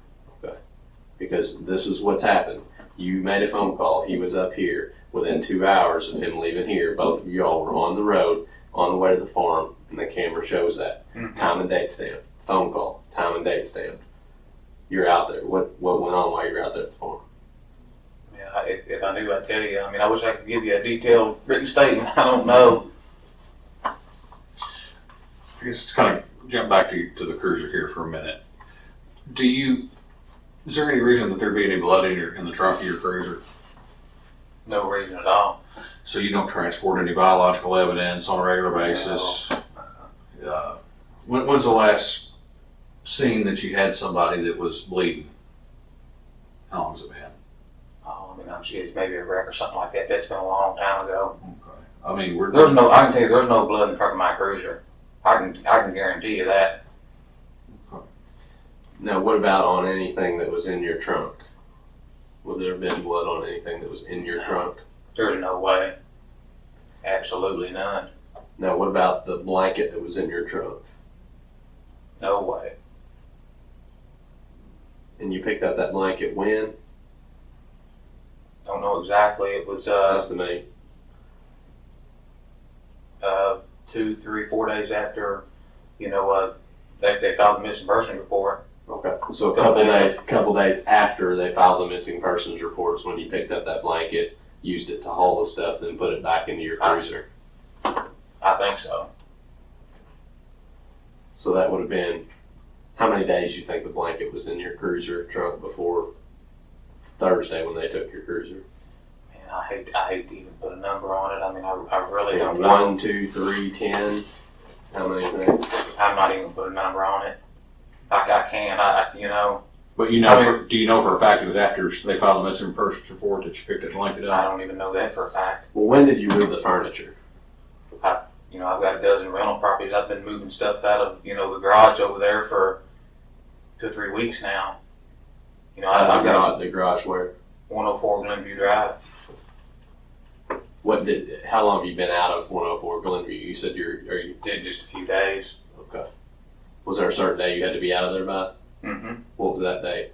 Because this is what's happened. You made a phone call. He was up here. Within 2 hours of him leaving here, both of y'all were on the road, on the way to the farm, and the camera shows that. Mm-hmm. Time and date stamp. Phone call. Time and date stamp. You're out there. What went on while you were out there at the farm? Yeah, if I knew, I'd tell you. I mean, I wish I could give you a detailed written statement. I don't know. I guess to kind of jump back to the cruiser here for a minute. Is there any reason that there'd be any blood in the trunk of your cruiser? No reason at all. So you don't transport any biological evidence on a regular basis? When's the last scene that you had somebody that was bleeding? How long has it been? Oh, I mean, I'm sure it's maybe a wreck or something like that. That's been a long time ago. Okay. I mean, I can tell you, there's no blood in the trunk of my cruiser. I can guarantee you that. Now, what about on anything that was in your trunk? Would there have been blood on anything that was in your trunk? There's no way. Absolutely none. Now, what about the blanket that was in your trunk? No way. And you picked up that blanket when? Don't know exactly. It was Estimate. 2, 3, 4 days after, they filed the missing person report. Okay. So a couple days after they filed the missing persons reports, when you picked up that blanket, used it to haul the stuff, then put it back into your cruiser. I think so. So that would have been, how many days you think the blanket was in your cruiser trunk before Thursday when they took your cruiser? Man, I hate to even put a number on it. I mean, I really don't know. 1, 2, 3, 10. How many things? I'm not even gonna put a number on it. I can't. But do you know for a fact it was after they filed the missing persons report that you picked that blanket I up? don't even know that for a fact. Well, when did you move the furniture? I've got a dozen rental properties. I've been moving stuff out of, the garage over there for 2 or 3 weeks now. I've got the garage where? 104 Glenview Drive. How long have you been out of 104 Glenview? You said Did just a few days. Okay. Was there a certain day you had to be out of there by? Mm-hmm. What was that date?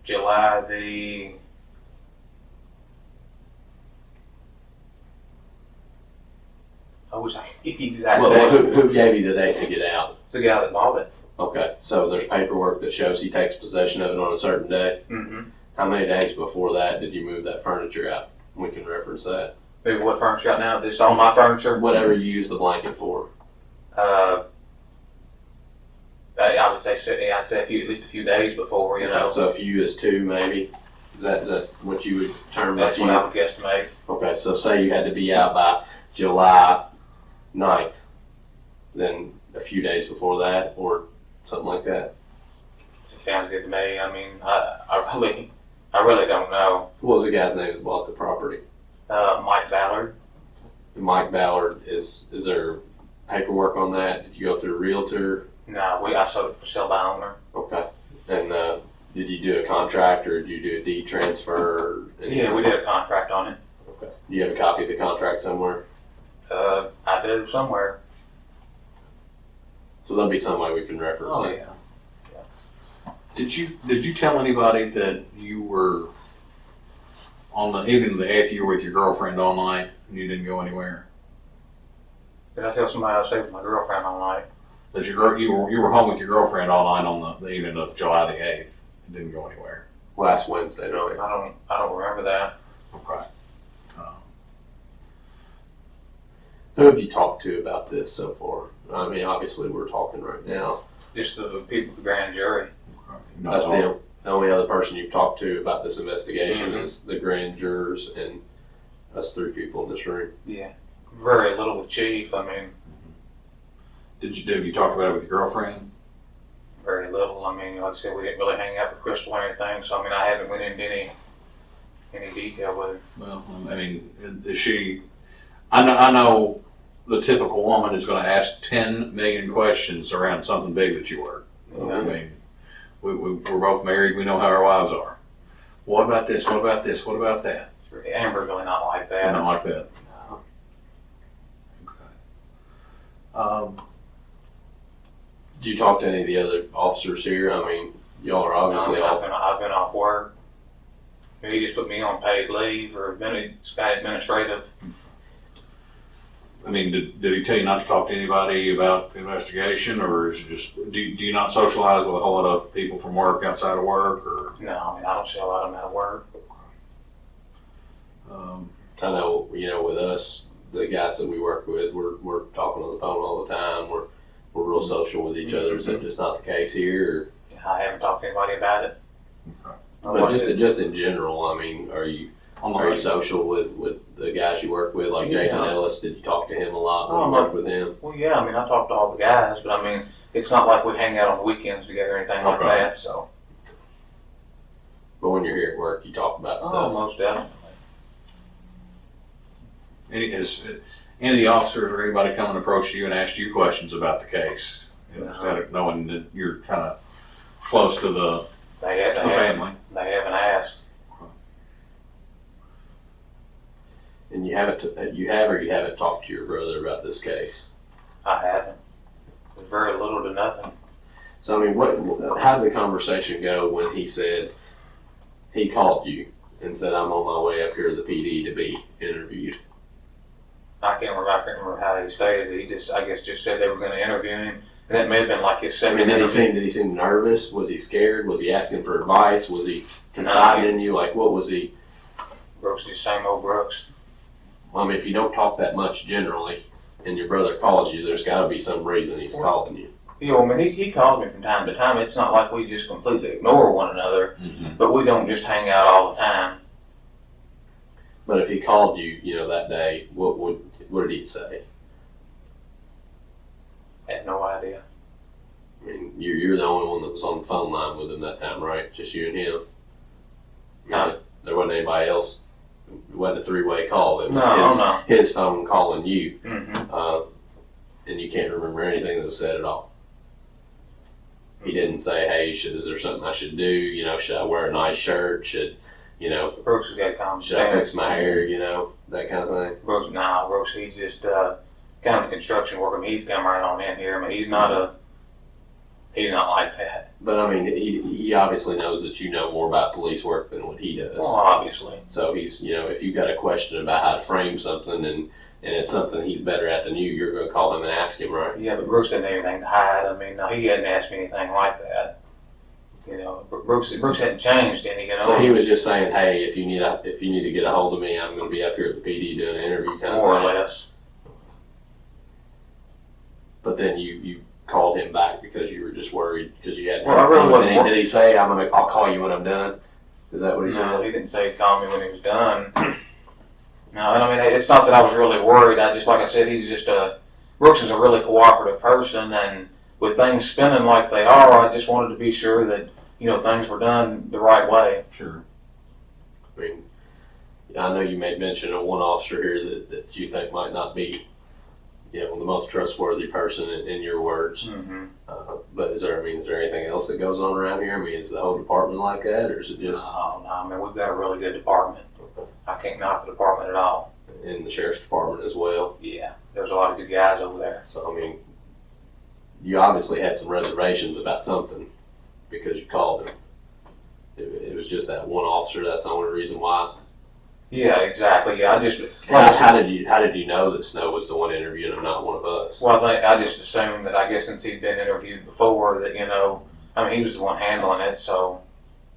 July the... I wish I could get the exact Well, date. who gave you the date to get out? The guy that bought it. Okay, so there's paperwork that shows he takes possession of it on a certain day. Mm-hmm. How many days before that did you move that furniture out? We can reference that. Maybe what furniture got now? This all my furniture? Whatever you use the blanket for. I would say, I'd say at least a few days before, So a few is 2 maybe? Is that what you would term That's that? what I would guesstimate. Okay, so say you had to be out by July 9th, then a few days before that, or something like that. It sounds good to me. I mean, I really don't know. What was the guy's name that bought the property? Mike Ballard. Mike Ballard, is there paperwork on that? Did you go through a realtor? No, I sold it for sale by owner. Okay. And did you do a contract, or did you do a deed transfer? Yeah, we did a contract on it. Okay. Do you have a copy of the contract somewhere? I do somewhere. So there'll be some way we can reference it. Yeah. Did you tell anybody that you were even the 8th you were with your girlfriend all night and you didn't go anywhere? Did I tell somebody I was staying with my girlfriend all night? That you were home with your girlfriend all night on the evening of July the 8th and didn't go anywhere? last Wednesday night. I don't remember that. Okay. Who have you talked to about this so far? I mean, obviously we're talking right now. Just the people at the grand jury. That's the only other person you've talked to about this investigation Mhm. is the grand jurors and us three people in this room. Yeah. Very little with Chief. I mean, Have you talked about it with your girlfriend? very little. I mean, like I said, we didn't really hang out with Crystal or anything, so I mean, I haven't went into any detail with her. Well, I mean, is she, I know the typical woman is gonna ask 10 million questions around something big that you work. I Yeah. mean, we're both married, we know how our wives are. What about this, what about this, what about that? Amber's really not like I that. don't like that. No. Do you talk to any of the other officers here? I mean, y'all are obviously I've all. been off work. He just put me on paid leave or administrative. I mean, did he tell you not to talk to anybody about the investigation, or is it just, do you not socialize with a whole lot of people from work outside of work, or? No, I mean, I don't see a lot of them at work. I know, with us, the guys that we work with, we're talking on the phone all the time. We're real social with each other. Is that just not the case here? I haven't talked to anybody about it. Okay. But just in general, I mean, are you social with the guys you work with, like Jason Yeah. Ellis? Did you talk to him a lot when Oh, you no. worked with him? Well, yeah, I mean, I talk to all the guys, but I mean, it's not like we hang out on the weekends together or anything like Okay. that, so. But when you're here at work, you talk about Oh, stuff. most definitely. Has any of the officers or anybody come and approach you and ask you questions about the case? Instead of knowing that you're kind of close to the They family. haven't asked. And you haven't talked to your brother about this case. I haven't. There's very little to nothing. So I mean, how did the conversation go when he said he called you and said, "I'm on my way up here to the PD to be interviewed"? I can't remember how he stated it. I guess just said they were going to interview him. And that may have been like his I second mean, interview. did he seem nervous? Was he scared? Was he asking for advice? Was he confiding in you? Like, what was he? Brooks, just same old Brooks. I mean, if you don't talk that much generally, and your brother calls you, there's got to be some reason he's calling you. Yeah, I mean, he calls me from time to time. It's not like we just completely ignore one another, but we don't just hang out all the time. But if he called you, that day, what did he say? I had no idea. I mean, you're the only one that was on the phone line with him that time, right? Just you and him. I mean, there wasn't anybody else. It wasn't a three-way call. It was No. his phone calling you, Mm-hmm. and you can't remember anything that was said at all. He didn't say, "Hey, is there something I should do? Should I wear a nice shirt? Should Brooks has got common should I sense. fix my hair? That kind of thing." Brooks, he's just kind of a construction worker. I mean, he's come right on in here. I mean, he's not like that. But I mean, he obviously knows that you know more about police work than what he does. Well, obviously. So he's, if you've got a question about how to frame something and it's something he's better at than you, you're going to call him and ask him, right? Yeah, but Brooks didn't have anything to hide. I mean, no, he hadn't asked me anything like that. Brooks hadn't changed any. So he was just saying, "Hey, if you need to get a hold of me, I'm going to be up here at the PD doing an interview," kind more of or thing. less. But then you called him back because you were just worried because you had. Well, I really wasn't worried. Did he say, I'll call you when I'm done"? Is that what he No, said? he didn't say he'd call me when he was done. No, and I mean, it's not that I was really worried. Like I said, Brooks is a really cooperative person, and with things spinning like they are, I just wanted to be sure that, things were done the right way. Sure. I mean, I know you made mention of one officer here that you think might not be, the most trustworthy person in your words. Mm-hmm. But is there anything else that goes on around here? I mean, is the whole department like that, or is it just No, I mean, we've got a really good department. I can't knock the department at all. in the sheriff's department as well? Yeah, there's a lot of good guys over there. So, I mean, you obviously had some reservations about something because you called him. It was just that one officer. That's the only reason why. Yeah, exactly. Yeah, How did you know that Snow was the one interviewing him, not one of us? Well, I just assumed that, I guess since he'd been interviewed before, that, he was the one handling it, so.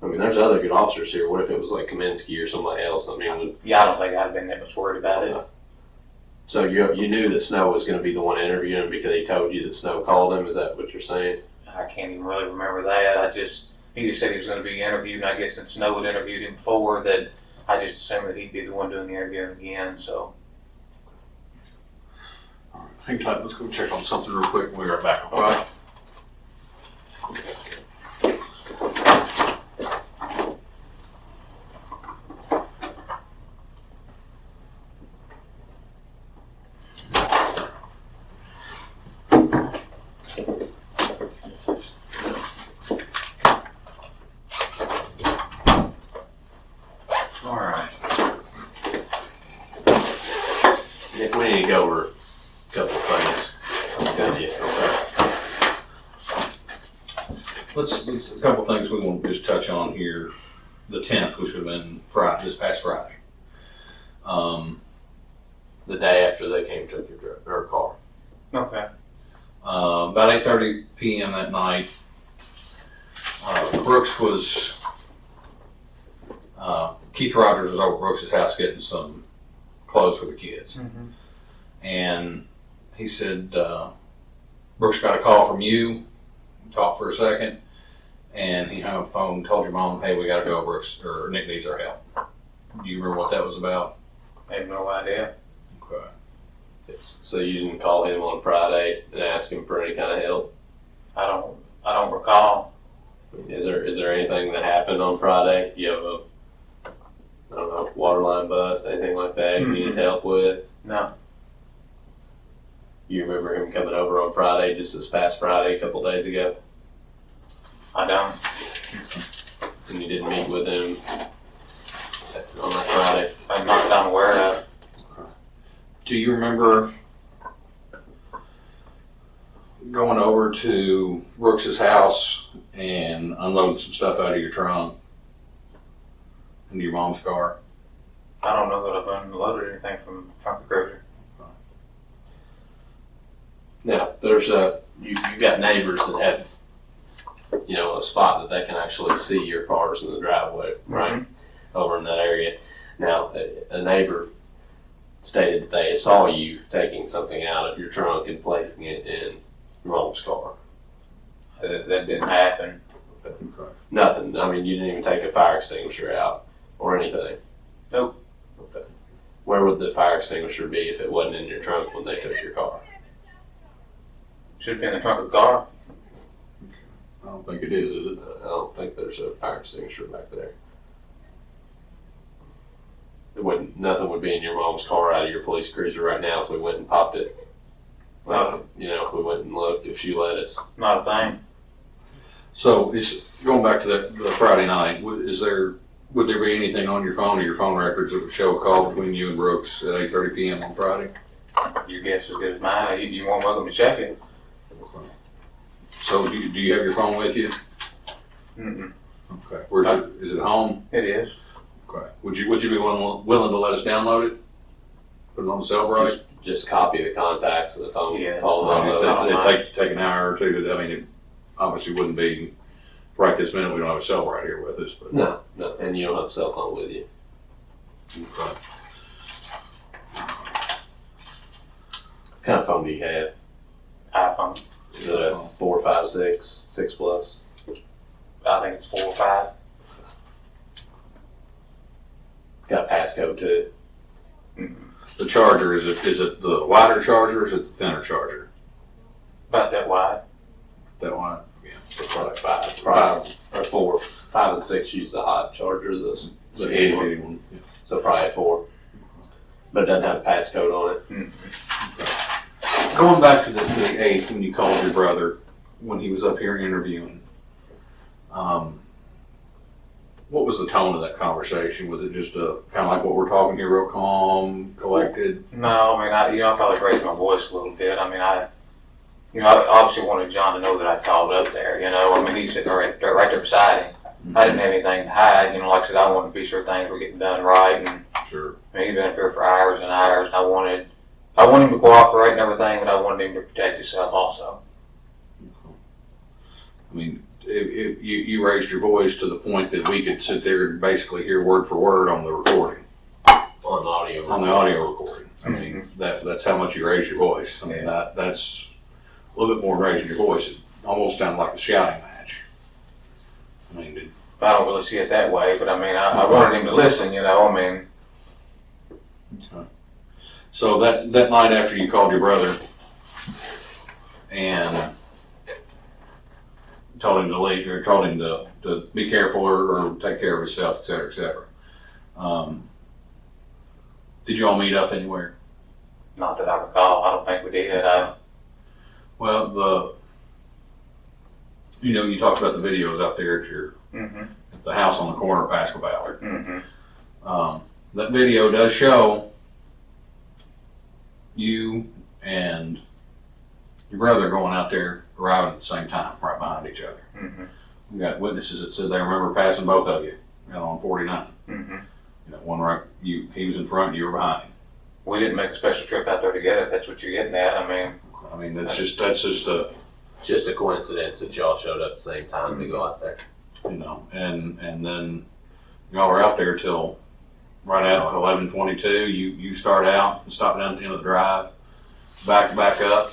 I mean, there's other good officers here. What if it was like Kaminsky or somebody else? I mean, Yeah, I don't think I'd have been that much worried about it. so you knew that Snow was going to be the one interviewing him because he told you that Snow called him. Is that what you're saying? I can't even really remember that. He just said he was going to be interviewed, and I guess since Snow had interviewed him before, that I just assumed that he'd be the one doing the interviewing again, so. All right, hang tight, let's go check on something real quick, we'll be right back, okay? All right. Nick, we need to go over a couple of things. Okay. Let's a couple of things we want to just touch on here. The 10th, which would have been Friday, this past Friday. The day after they came to your truck or car. Okay. About 8:30 p.m. that night, Brooks was, Keith Rogers was over at Brooks' house getting some clothes for the kids. Mm-hmm. And he said, Brooks got a call from you, talked for a second, and he hung up the phone and told your mom, hey, we gotta go, Brooks, or Nick needs our help. Do you remember what that was about? I have no idea. Okay. So you didn't call him on Friday and ask him for any kind of help? I don't recall. Is there anything that happened on Friday? You have a, I don't know, water line bust, anything like that you needed help with? No. You remember him coming over on Friday, just this past Friday, a couple days ago? I don't. And you didn't meet with him on that Friday? Not that I'm aware of. Do you remember going over to Brooks's house and unloading some stuff out of your trunk into your mom's car? I don't know that I've unloaded anything from the cruiser. Now, there's you've got neighbors that have, you know, a spot that they can actually see your cars in the driveway, right? Over in that area. Now, a neighbor stated that they saw you taking something out of your trunk and placing it in your mom's car. That didn't happen. Okay. Nothing. I mean, you didn't even take a fire extinguisher out or anything. Nope. Okay. Where would the fire extinguisher be if it wasn't in your trunk when they took your car? Should have been in the trunk of the car. I don't think it is it? I don't think there's a fire extinguisher back there. Nothing would be in your mom's car out of your police cruiser right now if we went and popped it. You know, if we went and looked, if she let us. Not a thing. So, going back to the Friday night, would there be anything on your phone or your phone records that would show a call between you and Brooks at 8:30 p.m. on Friday? Your guess is as good as mine. You want welcome to check it. So, do you have your phone with you? Mm-mm. Okay. Where's it? Is it home? It is. Okay. Would you be willing to let us download it? Put it on the cell right? Just copy the contacts of the phone Yes. calls. I mean, on those. it'd take an hour or two. I mean, it obviously wouldn't be right this minute. We don't have a cell right here with us. But No, and you don't have a cell phone with you. Okay. What kind of phone do you have? iPhone. Is it a 4, 5, 6, 6 plus? I think it's 4 or 5. Got a passcode to it. The charger, is it the wider charger or is it the thinner charger? About that wide. That one? It's probably 5, probably, or 4. 5 and 6 use the hot charger, the The one. 80 one. Yeah. So probably a 4. But it doesn't have a passcode on it. Going back to the 8th when you called your brother, when he was up here interviewing, what was the tone of that conversation? Was it just kind of like what we're talking here, real calm, collected? No, I mean, I probably raised my voice a little bit. I mean, I obviously wanted John to know that I called up there, I mean, he's sitting right there beside him. I didn't have anything to hide, like I said, I wanted to be sure things were getting done right, and Sure. I mean, he'd been up here for hours and hours, and I wanted him to cooperate and everything, but I wanted him to protect himself also. I mean, you raised your voice to the point that we could sit there and basically hear word for word on the recording, On the audio. on the audio recording. I mean, that's how much you raised your voice. I mean, that's a little bit more than raising your voice. It almost sounded like a shouting match. I mean, I don't really see it that way, but I mean, I wanted him to listen, you know, I mean, so that night after you called your brother and told him to leave, or told him to be careful or take care of himself, et cetera, et cetera. Did you all meet up anywhere? not that I recall, I don't think we did, Well, you talked about the videos out there at the house on the corner of Pascal Ballard. That video does show you and your brother going out there, arriving at the same time, right behind each other. We got witnesses that said they remember passing both of you, on 49. One right, he was in front, you were behind. We didn't make a special trip out there together, if that's what you're getting at, I mean, that's just a, Just a coincidence that y'all showed up at the same time to go out there. and then y'all were out there till right at 11:22. You start out and stop down at the end of the drive, back up,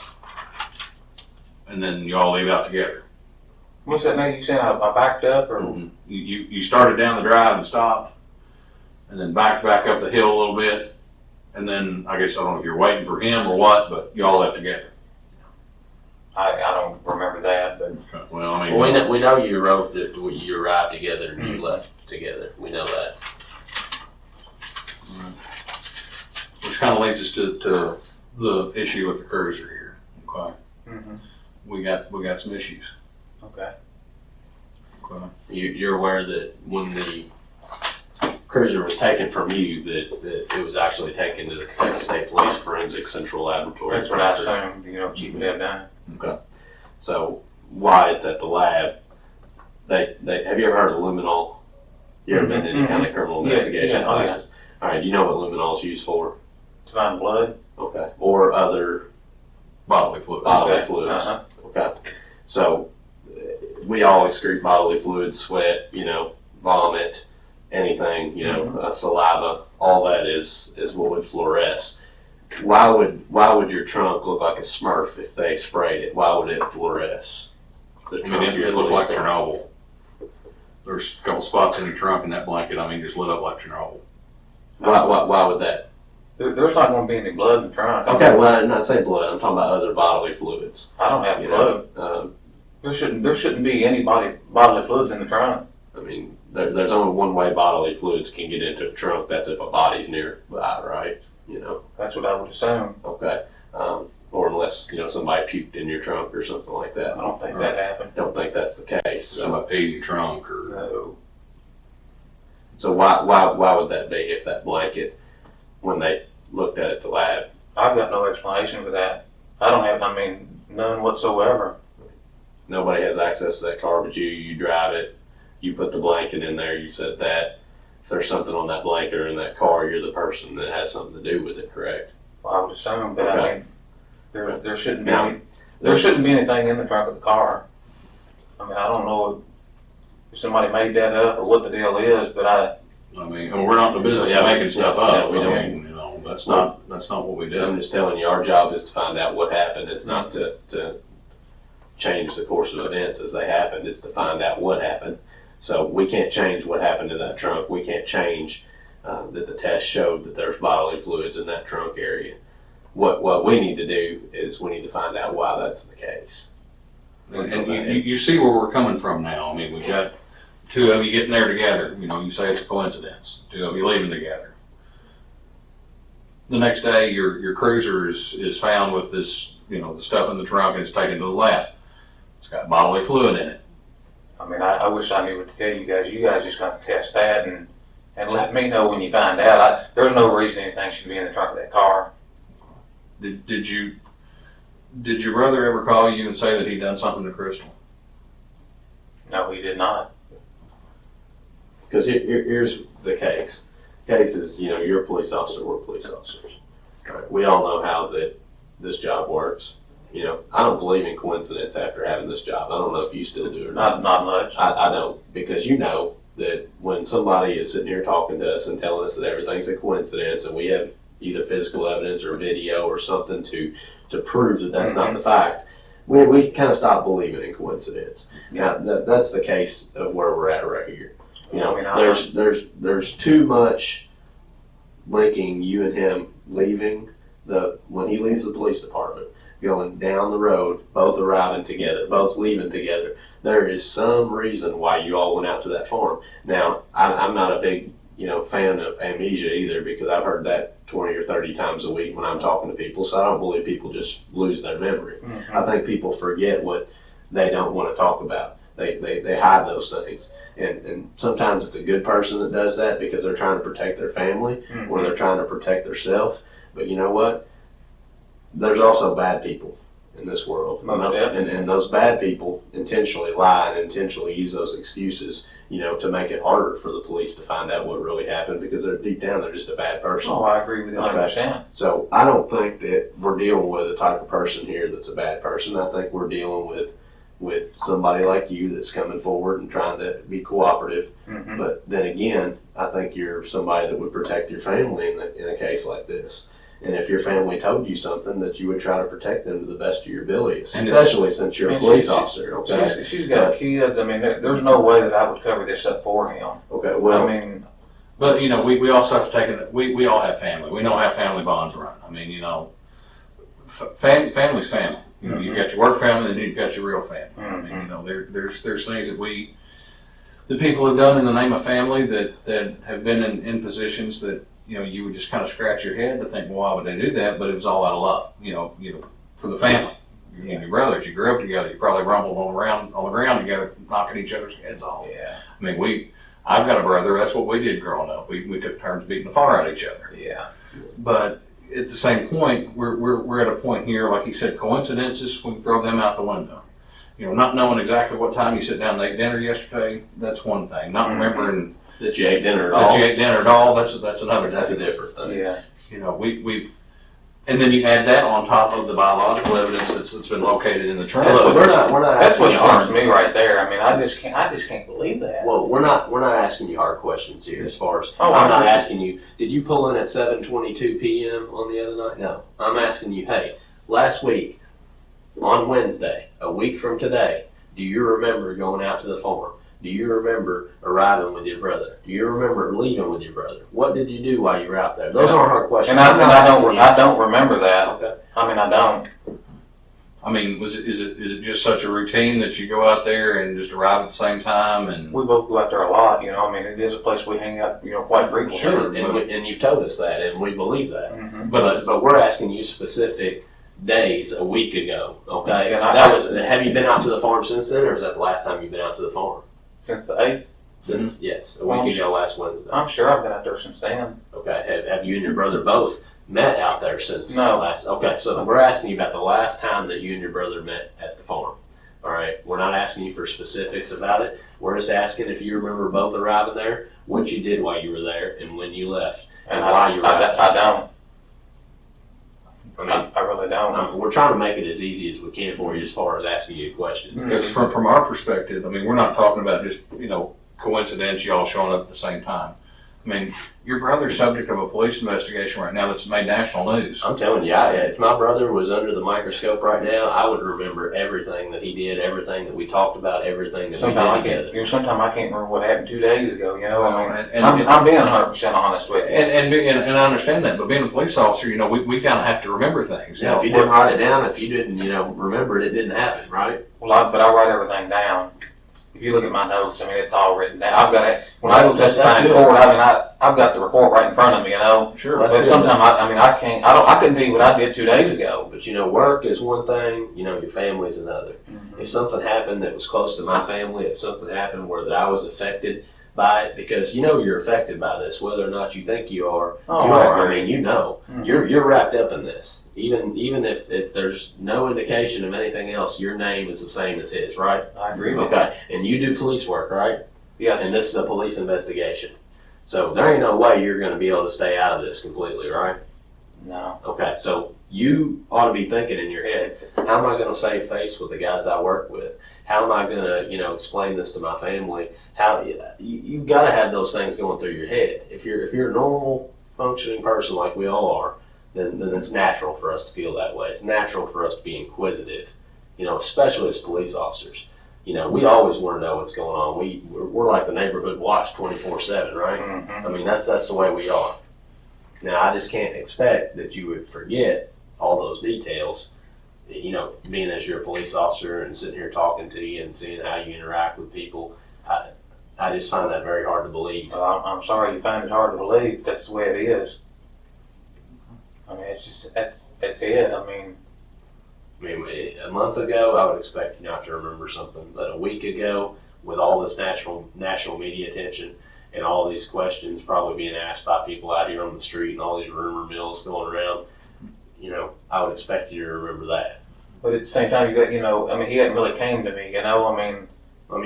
and then y'all leave out together. What's that name you saying, I backed up, or? You started down the drive and stopped, and then backed back up the hill a little bit, and then I guess I don't know if you're waiting for him or what, but y'all left together. I don't remember that, but Well, I mean, Well, we know you wrote that you arrived together and you left together. We know that. which kind of leads us to the issue with the cruiser here. Okay, we got some issues. okay. Okay. You're aware that when the cruiser was taken from you, that it was actually taken to the Kentucky State Police Forensic Central Laboratory. That's what I assumed, Chief would have done. Okay. So why it's at the lab? They have you ever heard of luminol? You ever been in any kind of criminal investigation Yeah, oh, yeah. classes? All right. You know what luminol is used for? To find blood? Okay. Or other Bodily fluids. bodily fluids. Okay. So we all excrete bodily fluids, sweat, vomit, anything, saliva. All that is what would fluoresce. Why would your trunk look like a Smurf if they sprayed it? Why would it fluoresce? I mean, it looked like Chernobyl. There's a couple spots in your trunk and that blanket, just lit up like Chernobyl. Why would that? There's not going to be any blood in the trunk. Okay, well, I'm not saying blood. I'm talking about other bodily fluids. I don't have blood. There shouldn't be any bodily fluids in the trunk. I mean, there's only one way bodily fluids can get into a trunk. That's if a body's nearby, right? That's what I would assume. Okay. Or unless, somebody puked in your trunk or something like that. I don't think that happened. Don't think that's the case. So, Somebody peed in your trunk or. No. so why would that be if that blanket, when they looked at it at the lab? I've got no explanation for that. I don't have, none whatsoever. Nobody has access to that car but you. You drive it. You put the blanket in there. You said that. If there's something on that blanket or in that car, you're the person that has something to do with it, correct? Well, I would assume, but Okay. there shouldn't be Now, any, there shouldn't be anything in the trunk of the car. I don't know if somebody made that up or what the deal is, but We're not in the business of making stuff Yeah, up. we don't. That's not what we I'm do. just telling you, our job is to find out what happened. It's not to change the course of events as they happened. It's to find out what happened. So we can't change what happened in that trunk. We can't change that the test showed that there's bodily fluids in that trunk area. What we need to do is we need to find out why that's the case. And you see where we're coming from now. We've got two of you getting there together. You say it's a coincidence. Two of you leaving together. The next day, your cruiser is found with this, the stuff in the trunk, and it's taken to the lab. It's got bodily fluid in it. I wish I knew what to tell you guys. You guys just got to test that and let me know when you find out. There's no reason anything should be in the trunk of that car. Did your brother ever call you and say that he'd done something to Crystal? No, he did not. Because here's the case. Case is, you're a police officer, we're police officers. Right? We all know how this job works. You know, I don't believe in coincidence after having this job. I don't know if you still do or not. Not much. I don't, because you know that when somebody is sitting here talking to us and telling us that everything's a coincidence, and we have either physical evidence or video or something to prove that that's not the fact, we kind of stop believing in coincidence. Now, that's the case of where we're at right here. You know, there's too much linking you and him leaving when he leaves the police department, going down the road, both arriving together, both leaving together. There is some reason why you all went out to that farm. Now, I'm not a big, fan of amnesia either, because I've heard that 20 or 30 times a week when I'm talking to people. So I don't believe people just lose their memory. Mm-hmm. I think people forget what they don't want to talk about. They hide those things. And sometimes it's a good person that does that because they're trying to protect their family or they're trying to protect themselves. But you know what? There's also bad people in this world. Most definitely. And those bad people intentionally lie and intentionally use those excuses, to make it harder for the police to find out what really happened, because they're deep down, they're just a bad person. Oh, I agree with you 100%. So I don't think that we're dealing with a type of person here that's a bad person. I think we're dealing with somebody like you that's coming forward and trying to be cooperative. Mm-hmm. But then again, I think you're somebody that would protect your family in a case like this. And if your family told you something, that you would try to protect them to the best of your abilities, especially since you're a police officer. Okay. She's got kids. I mean, there's no way that I would cover this up for him. Okay. Well, I mean, But, we also have to take it, we all have family. We know how family bonds run. I mean, family's family. You've got your work family and you've got your real family. Mm-hmm. I mean, there's things that people have done in the name of family that have been in positions that, you would just kind of scratch your head to think, well, why would they do that? But it was all out of love, for the family. Your brothers, you grew up together, you probably rumbled on the ground together, knocking each other's heads off. yeah. I mean, I've got a brother, that's what we did growing up. We took turns beating the fire out of each other. Yeah. But at the same point, we're at a point here, like you said, coincidences, we can throw them out the window. Not knowing exactly what time you sit down and ate dinner yesterday, that's one thing. Not remembering that you ate dinner at all. That's another thing. That's a different thing. Yeah. We and then you add that on top of the biological evidence that's been located in the trunk. Look, we're not. That's what asking scares me right there. I mean, I just can't believe that. Well, we're not asking you hard questions here. As far as Oh, I'm not agree. asking you, did you pull in at 7:22 p.m. on the other night? No, I'm asking you, hey, last week on Wednesday, a week from today, do you remember going out to the farm? Do you remember arriving with your brother? Do you remember leaving with your brother? What did you do while you were out there? Those aren't hard questions. And I don't remember that. Okay. I mean, I don't. I mean, is it just such a routine that you go out there and just arrive at the same time and? We both go out there a lot. I mean, it is a place we hang out, quite frequently. Sure. And you've told us that, and we believe that. Mm-hmm. But we're asking you specific days a week ago. Okay. And have you been out to the farm since then, or is that the last time you've been out to the farm? Since the 8th, Since yes, a Well, week ago last Wednesday. I'm sure I've been out there since then. Okay. Have you and your brother both met out there since No. last? Okay. So we're asking you about the last time that you and your brother met at the farm. All right. We're not asking you for specifics about it. We're just asking if you remember both arriving there, what you did while you were there, and when you left, and why you were out there. I don't. I mean, I really don't. we're trying to make it as easy as we can for you as far as asking you questions. Because from our perspective, I mean, we're not talking about just, coincidence, y'all showing up at the same time. I mean, your brother's subject of a police investigation right now that's made national news. I'm telling you, if my brother was under the microscope right now, I would remember everything that he did, everything that we talked about, everything that we did together. Sometimes I can't remember what happened 2 days ago. I mean, And I'm being 100% honest with you. and I understand that, but being a police officer, we kind of have to remember things. Yeah, if you didn't write it down, if you didn't, remember it, it didn't happen, right? But I write everything down. If you look at my notes, I mean, it's all written down. I've got it. When I go testify in court, I mean, I've got the report right in front of me, Sure. But sometimes I can't. I couldn't tell you what I did 2 days ago. But work is one thing, your family's another. If something happened that was close to my family, if something happened where that I was affected by it, because you're affected by this, whether or not you think you are, Oh, you right. are. I mean, you're wrapped up in this. Even if there's no indication of anything else, your name is the same as his, right? I agree with you. Okay, and you do police work, right? Yes. And this is a police investigation. So there ain't no way you're going to be able to stay out of this completely, right? No. Okay, so you ought to be thinking in your head, How am I going to save face with the guys I work with? How am I going to, explain this to my family? How you've got to have those things going through your head. If you're a normal functioning person like we all are, then it's natural for us to feel that way. It's natural for us to be inquisitive, especially as police officers. We always want to know what's going on. We're like the neighborhood watch 24/7, right? Mm-hmm. I mean, that's the way we are. Now, I just can't expect that you would forget all those details. Being as you're a police officer and sitting here talking to you and seeing how you interact with people, I just find that very hard to believe. Well, I'm sorry you find it hard to believe. That's the way it is. I mean, it's just that's it. I mean, a month ago, I would expect you not to remember something, but a week ago, with all this national media attention and all these questions probably being asked by people out here on the street and all these rumor mills going around, I would expect you to remember that. but at the same time, you got, I mean, he hadn't really came to me, I mean,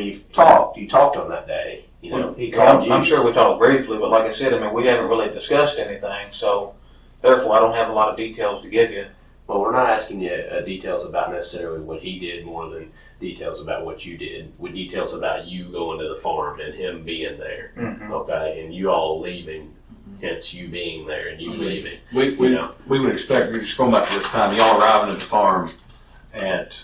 You talked on that day, he called you. I'm sure we talked briefly, but like I said, I mean, we haven't really discussed anything, so therefore I don't have a lot of details to give you. Well, we're not asking you details about necessarily what he did more than details about what you did, with details about you going to the farm and him being there, Mm-hmm. okay, and you all leaving, hence you being there and you leaving. We would expect, we're just going back to this time, y'all arriving at the farm at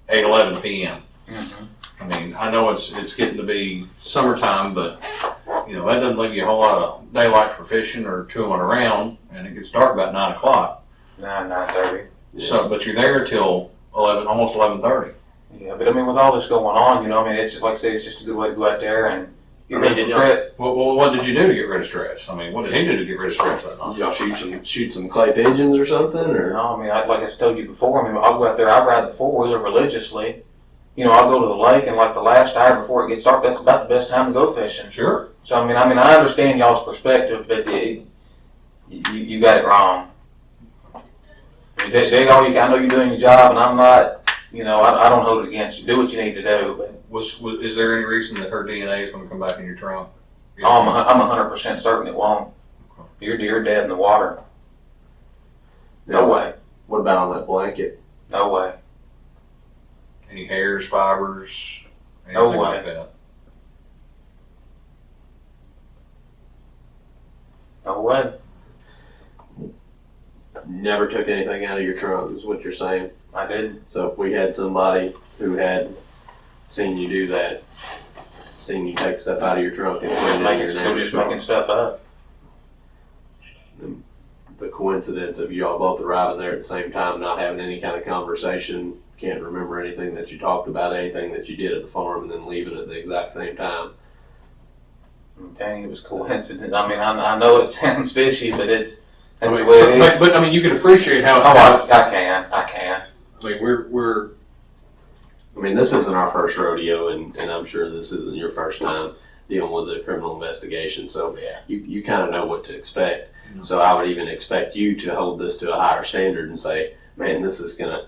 8:11 p.m. Mm-hmm. I mean, I know it's getting to be summertime, but, that doesn't leave you a whole lot of daylight for fishing or tooling around, and it gets dark about 9 o'clock. 9:30. So, but you're there till 11, almost 11:30. Yeah, but I mean, with all this going on, I mean, it's just like I say, it's just a good way to go out there and get ready to trip. Well, what did you do to get rid of stress? I mean, what did he do to get rid of stress that night? Y'all shoot some clay pigeons or something, or? I mean, like I told you before, I mean, I'll go out there, I ride the four-wheeler religiously. I'll go to the lake, and like the last hour before it gets dark, that's about the best time to go fishing. Sure. So, I mean, I understand y'all's perspective, but you got it wrong. Dig all you can. I know you're doing your job, and I'm not, I don't hold it against you. Do what you need to do, but Is there any reason that her DNA is going to come back in your trunk? I'm 100% certain it won't. You're dead in the water. No way. What about on that blanket? No way. Any hairs, fibers, No anything way. like that? No way. Never took anything out of your trunk, is what you're saying. I didn't. So if we had somebody who had seen you do that, seen you take stuff out of your trunk and put it in your Still neighbor's just making trunk, stuff up. the coincidence of you all both arriving there at the same time, not having any kind of conversation, can't remember anything that you talked about, anything that you did at the farm, and then leaving at the exact same time. I'm telling you, it was coincidence. I mean, I know it sounds fishy, but that's the way But, it is. but I mean, you can appreciate how. Oh, I can. I mean, we're. I mean, this isn't our first rodeo, and I'm sure this isn't your first time dealing with a criminal investigation, so Yeah. you kind of know what to expect. Mhm. So I would even expect you to hold this to a higher standard and say, man, this is gonna,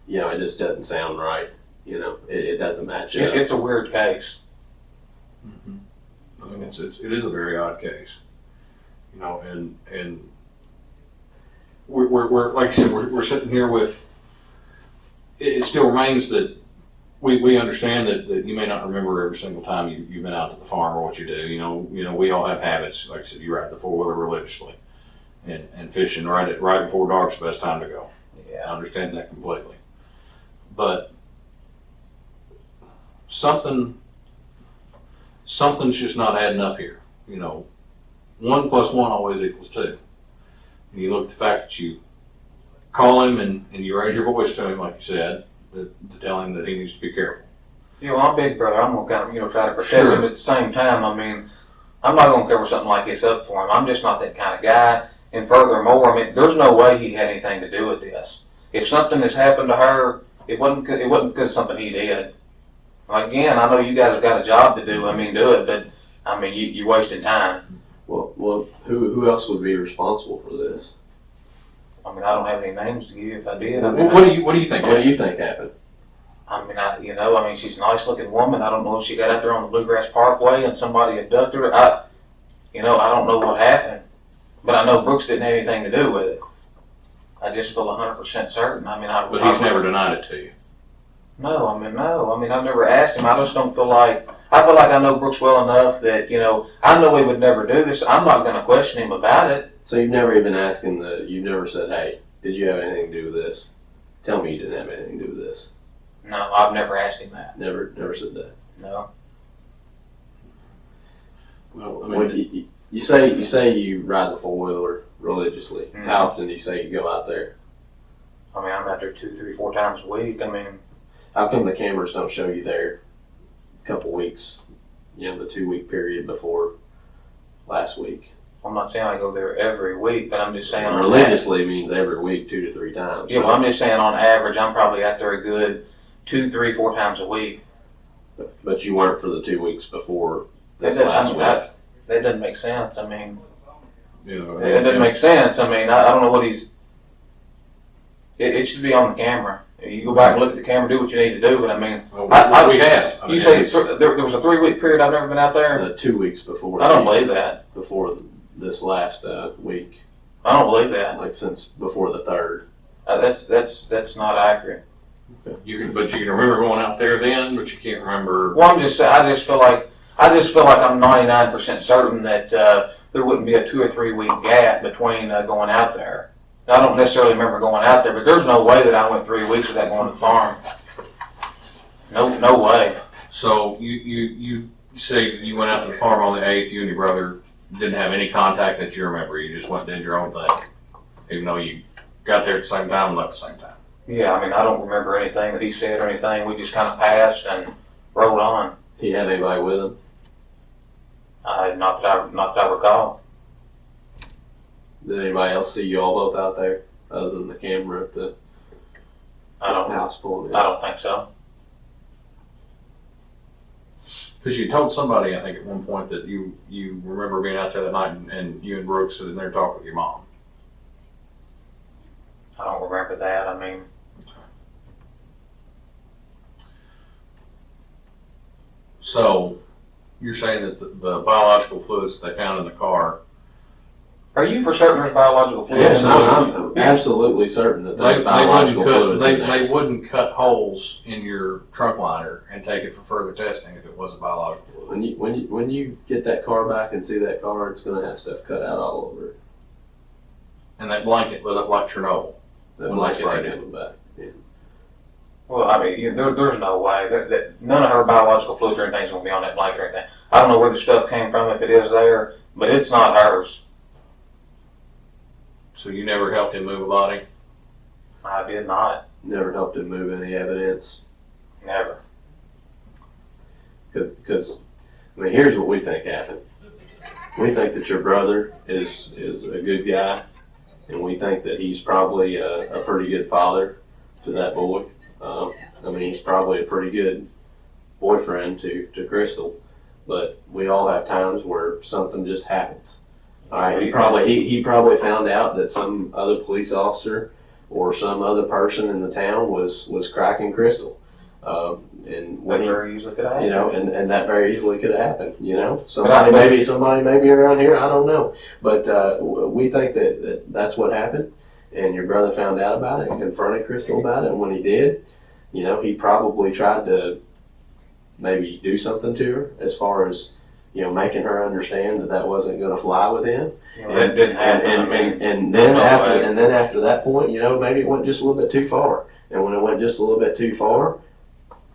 it just doesn't sound right. It doesn't match up. It's a weird case. I mean, it is a very odd case, and we're like I said, we're sitting here with. It still remains that we understand that you may not remember every single time you've been out at the farm or what you do. We all have habits. Like I said, you ride the four-wheeler religiously, and fishing right before dark's the best time to go. I Yeah. understand that completely, but something's just not adding up here. 1 + 1 always equals 2. And you look at the fact that you call him and you raise your voice to him, like you said, to tell him that he needs to be careful. I'm big brother. I'm gonna kind of, try to protect Sure. him. At the same time, I mean, I'm not gonna cover something like this up for him. I'm just not that kind of guy. And furthermore, I mean, there's no way he had anything to do with this. If something has happened to her, it wasn't because of something he did. Again, I know you guys have got a job to do. I mean, do it, but I mean, you're wasting time. Well, who else would be responsible for this? I mean, I don't have any names to give you if I did. I mean, What do you think? What do you think happened? I mean, she's a nice looking woman. I don't know if she got out there on the Bluegrass Parkway and somebody abducted her. I don't know what happened, but I know Brooks didn't have anything to do with it. I just feel 100% certain. I mean, But he's never denied it to you. No. I mean, I've never asked him. I just don't feel like, I feel like I know Brooks well enough that, I know he would never do this. I'm not going to question him about it. So you've never even asked him you've never said, hey, did you have anything to do with this? Tell me you didn't have anything to do with this. No, I've never asked him that. Never said that. No. Well, I When mean, you say you ride the four-wheeler religiously. Mhm. How often do you say you go out there? I mean, I'm out there 2, 3, 4 times a week. I mean, How come the cameras don't show you there a couple weeks, the 2-week period before last week? I'm not saying I go there every week, but I'm just saying on Religiously means every week, 2 to 3 times. Yeah, well, I'm just saying on average, I'm probably out there a good 2, 3, 4 times a week. But you weren't for the 2 weeks before this That last week. that doesn't make sense. I mean, you know, it doesn't make sense. I mean, I don't know what he's. It should be on the camera. You go back and look at the camera, do what you need to do. But I mean, well, I- we have. I mean, you say it's- there was a 3-week period I've never been out there. 2 weeks before. I don't believe that. Before this last week, I don't believe that. like since before the 3rd. That's not accurate. but you can remember going out there then, but you can't remember. Well, I'm just saying. I just feel like I'm 99% certain that there wouldn't be a 2 or 3 week gap between going out there. Now, I don't necessarily remember going out there, but there's no way that I went 3 weeks without going to the farm. No way. So you say you went out to the farm on the 8th. You and your brother didn't have any contact that you remember. You just went and did your own thing, even though you got there at the same time and left at the same time. Yeah, I mean, I don't remember anything that he said or anything. We just kind of passed and rode on. He had anybody with him? Not that I recall. Did anybody else see you all both out there other than the camera at the I don't house pulling in? I don't think so. Because you told somebody, I think, at one point that you remember being out there that night and you and Brooks sitting there talking with your mom. I don't remember that. I mean, So you're saying that the biological fluids that they found in the car, are you for certain there's biological fluid? Yes, in I'm absolutely certain that they there's biological fluids in there. they wouldn't cut holes in your trunk liner and take it for further testing if it wasn't biological fluid. When you get that car back and see that car, it's going to have stuff cut out all over it. And that blanket lit up like Chernobyl. That When blanket that's ain't right. coming back. Yeah. Well, I mean, there's no way that none of her biological fluids or anything's going to be on that blanket or anything. I don't know where the stuff came from, if it is there, but it's not hers. So you never helped him move a body? I did not. Never helped him move any evidence. Never. Because, I mean, here's what we think happened. We think that your brother is a good guy, and we think that he's probably a pretty good father to that boy. I mean, he's probably a pretty good boyfriend to Crystal, but we all have times where something just happens. All right, he probably found out that some other police officer or some other person in the town was cracking Crystal, and That when he, very easily could happen. and that very easily could have happened. Somebody may be around here. I don't know, but we think that that's what happened, and your brother found out about it and confronted Crystal about it. And when he did, he probably tried to maybe do something to her as far as making her understand that wasn't going to fly with him. That didn't happen. And then No way. after that point, maybe it went just a little bit too far. And when it went just a little bit too far,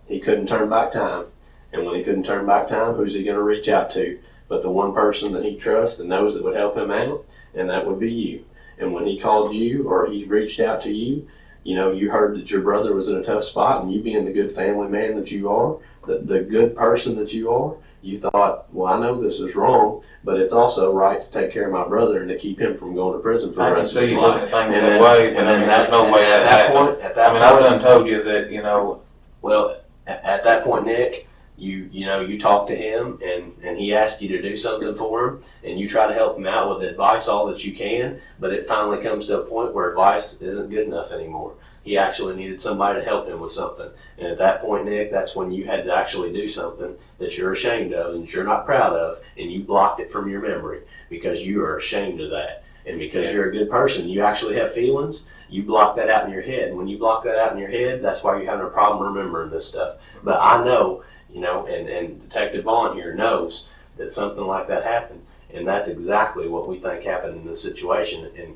he couldn't turn back time. And when he couldn't turn back time, who's he going to reach out to? But the one person that he trusts and knows that would help him out, and that would be you. And when he called you or he reached out to you, you heard that your brother was in a tough spot, and you being the good family man that you are, the good person that you are, you thought, well, I know this is wrong, but it's also right to take care of my brother and to keep him from going to prison for the I can rest of see his you life. looking at things And that then- way, but and I then mean, there's no way that happened. At that I mean, I've point, done told you that, well, at that point, Nick, you talk to him and he asked you to do something for him, and you try to help him out with advice all that you can, but it finally comes to a point where advice isn't good enough anymore. He actually needed somebody to help him with something. And at that point, Nick, that's when you had to actually do something that you're ashamed of and that you're not proud of, and you blocked it from your memory because you are ashamed of that. And because you're a good person, you actually have feelings, You block that out in your head. When you block that out in your head, that's why you're having a problem remembering this stuff. But I know, and Detective Vaughn here knows that something like that happened. And that's exactly what we think happened in this situation. And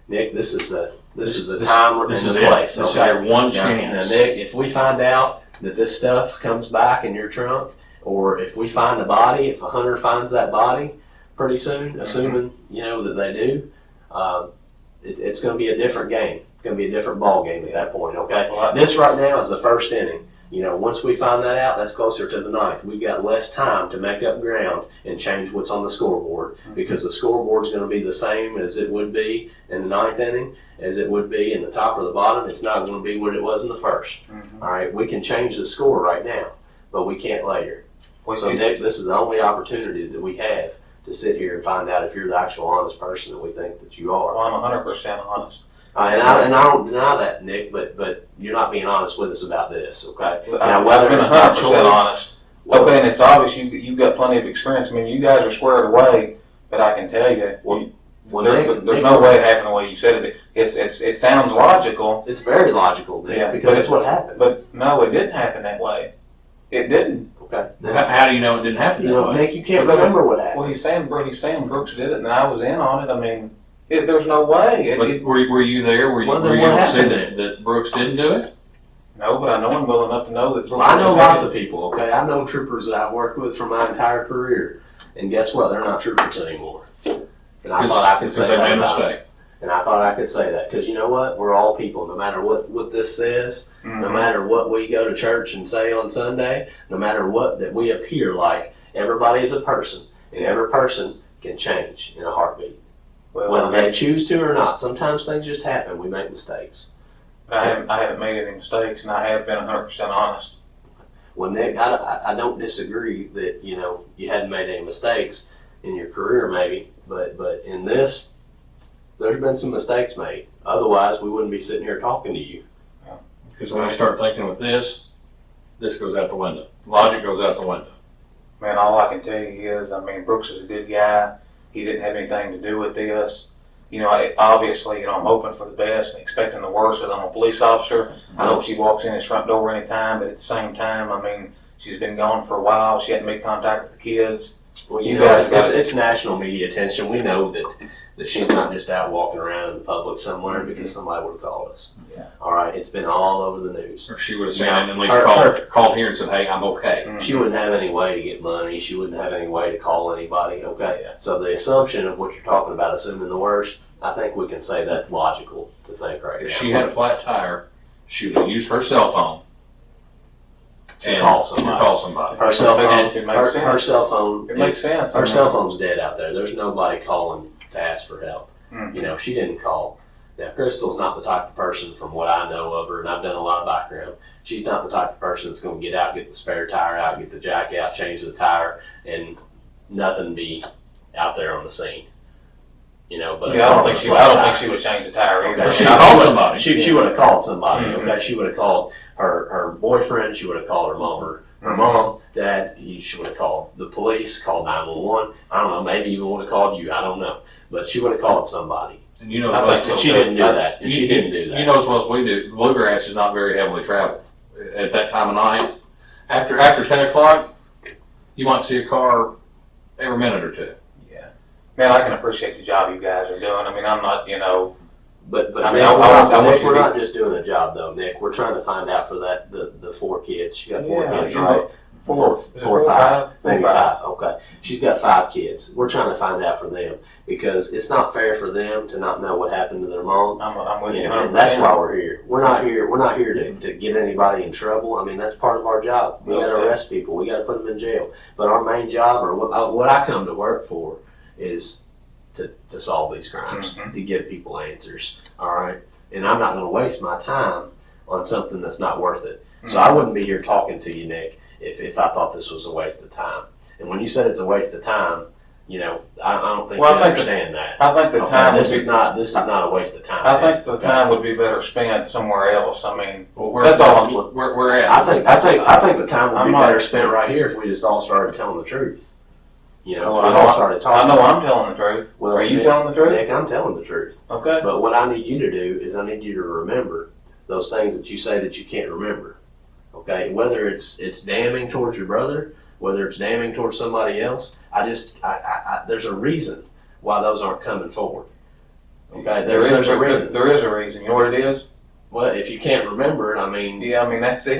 Nick, this is the time and the place. This is your one Now, chance. Nick, if we find out that this stuff comes back in your trunk, or if we find a body, if a hunter finds that body pretty soon, assuming that they do, it's going to be a different game. It's going to be a different ball game at that point. Okay, this right now is the first inning. Once we find that out, that's closer to the ninth. We've got less time to make up ground and change what's on the scoreboard, because the scoreboard's going to be the same as it would be in the ninth inning, as it would be in the top or the bottom. It's not going to be what it was in the first. All right, we can change the score right now, but we can't later. So Nick, this is the only opportunity that we have to sit here and find out if you're the actual honest person that we think that you are. Well, I'm 100% honest. And I don't deny that, Nick, but you're not being honest with us about this, okay? I've whether been it's by 100% choice- honest. Okay, and it's obvious you've got plenty of experience. I mean, you guys are squared away, but I can tell you, Well, there's Nick, no way it happened the way you said it. It sounds logical, It's very logical, Nick, Yeah, because but that's what happened. but no, it didn't happen that way. It didn't. Okay. How do you know it didn't happen that way? Nick, you can't Because- remember what happened. Well, he's saying Brooks did it, and I was in on it. I mean, there's no way. But were you there? Were you Well, then were you what able to see happened that Brooks didn't do it? No, but I know him well enough to know that Brooks. I know didn't lots do of people, okay? I know troopers that I've worked with for my entire career. And guess what? They're not troopers anymore. And I thought I could say Because they that made a about them. mistake. And I thought I could say that. Because you know what? We're all people. No matter what this says, it. no matter what we go to church and say on Sunday, no matter what that we appear like, everybody is a person. And every person can change in a heartbeat. Well, Whether they choose to or not. Sometimes things just happen. We make mistakes. I haven't made any mistakes, and I have been 100% honest. Well, Nick, I don't disagree that, you hadn't made any mistakes in your career maybe, but in this, there's been some mistakes made. Otherwise, we wouldn't be sitting here talking to you. Because when I start thinking with this goes out the window. Logic goes out the window. Man, all I can tell you is, I mean, Brooks is a good guy. He didn't have anything to do with this. Obviously, I'm hoping for the best and expecting the worst because I'm a police officer. I hope she walks in his front door anytime, but at the same time, I mean, she's been gone for a while. She hadn't made contact with the kids. Well, You guys got it's national media attention. We know that she's not just out walking around in the public somewhere because somebody would have called us. Yeah. All right, it's been all over the news. Or she would have seen Yeah. it and at least Her- called here and said, hey, I'm okay. Mhm. She wouldn't have any way to get money. She wouldn't have any way to call anybody. Okay, so the assumption of what you're talking about, assuming the worst, I think we can say that's logical to think right now. If she had a flat tire, she would have used her cell phone to call somebody. Her cell phone. It makes sense. Her cell phone. It makes sense. Her cell phone's dead out there. There's nobody calling to ask for help. Mhm. She didn't call. Now, Crystal's not the type of person, from what I know of her, and I've done a lot of background, she's not the type of person that's going to get out, get the spare tire out, get the jack out, change the tire, and nothing be out there on the scene. But Yeah, I don't think she would change the tire either. Okay, She called somebody. She would have called somebody. Mhm. Okay, she would have called her boyfriend. She would have called her mom, her mom, dad. She would have called the police, called 911. I don't know, maybe even would have called you. I don't know, but she would have called somebody. And you know, I think And she didn't do that. And she didn't do that. You know as well as we do, bluegrass is not very heavily traveled. At that time of night, after 10 o'clock, you might see a car every minute or two. Yeah. Man, I can appreciate the job you guys are doing. I mean, I'm not, But I mean, Nick, I want Nick, you we're to not just doing a job though, Nick. We're trying to find out for the 4 kids. She got 4 Yeah, kids, you right? know, four or or 5, five? maybe 4 or 5. Okay, she's got 5 kids. We're trying to find out for them because it's not fair for them to not know what happened to their mom. I'm with you And 100%. that's why we're here. We're not here to get anybody in trouble. I mean, that's part of our job. We got to arrest people. We got to put them in jail. But our main job, or what I come to work for, is to solve these crimes, Mhm. to give people answers. All right, and I'm not going to waste my time on something that's not worth it. So I wouldn't be here talking to you, Nick, if I thought this was a waste of time. And when you said it's a waste of time, I don't think Well, you I think understand that. I think the Okay, time this would is be, not a waste of time. I think the Okay. time would be better spent somewhere else. I mean, Well, that's all. We're at. I think the time would I'm be not- better spent right here if we just all started telling the truth. You know, Well, we all started I talking. know I'm telling the truth. Well, Are you Nick- telling the truth? Nick, I'm telling the truth. Okay. But what I need you to do is I need you to remember those things that you say that you can't remember. Okay? Whether it's damning towards your brother, whether it's damning towards somebody else, there's a reason why those aren't coming forward. Okay? There's a reason. There is a reason. You know what it is? Well, if you can't remember it, I mean, Yeah, I mean, that's it.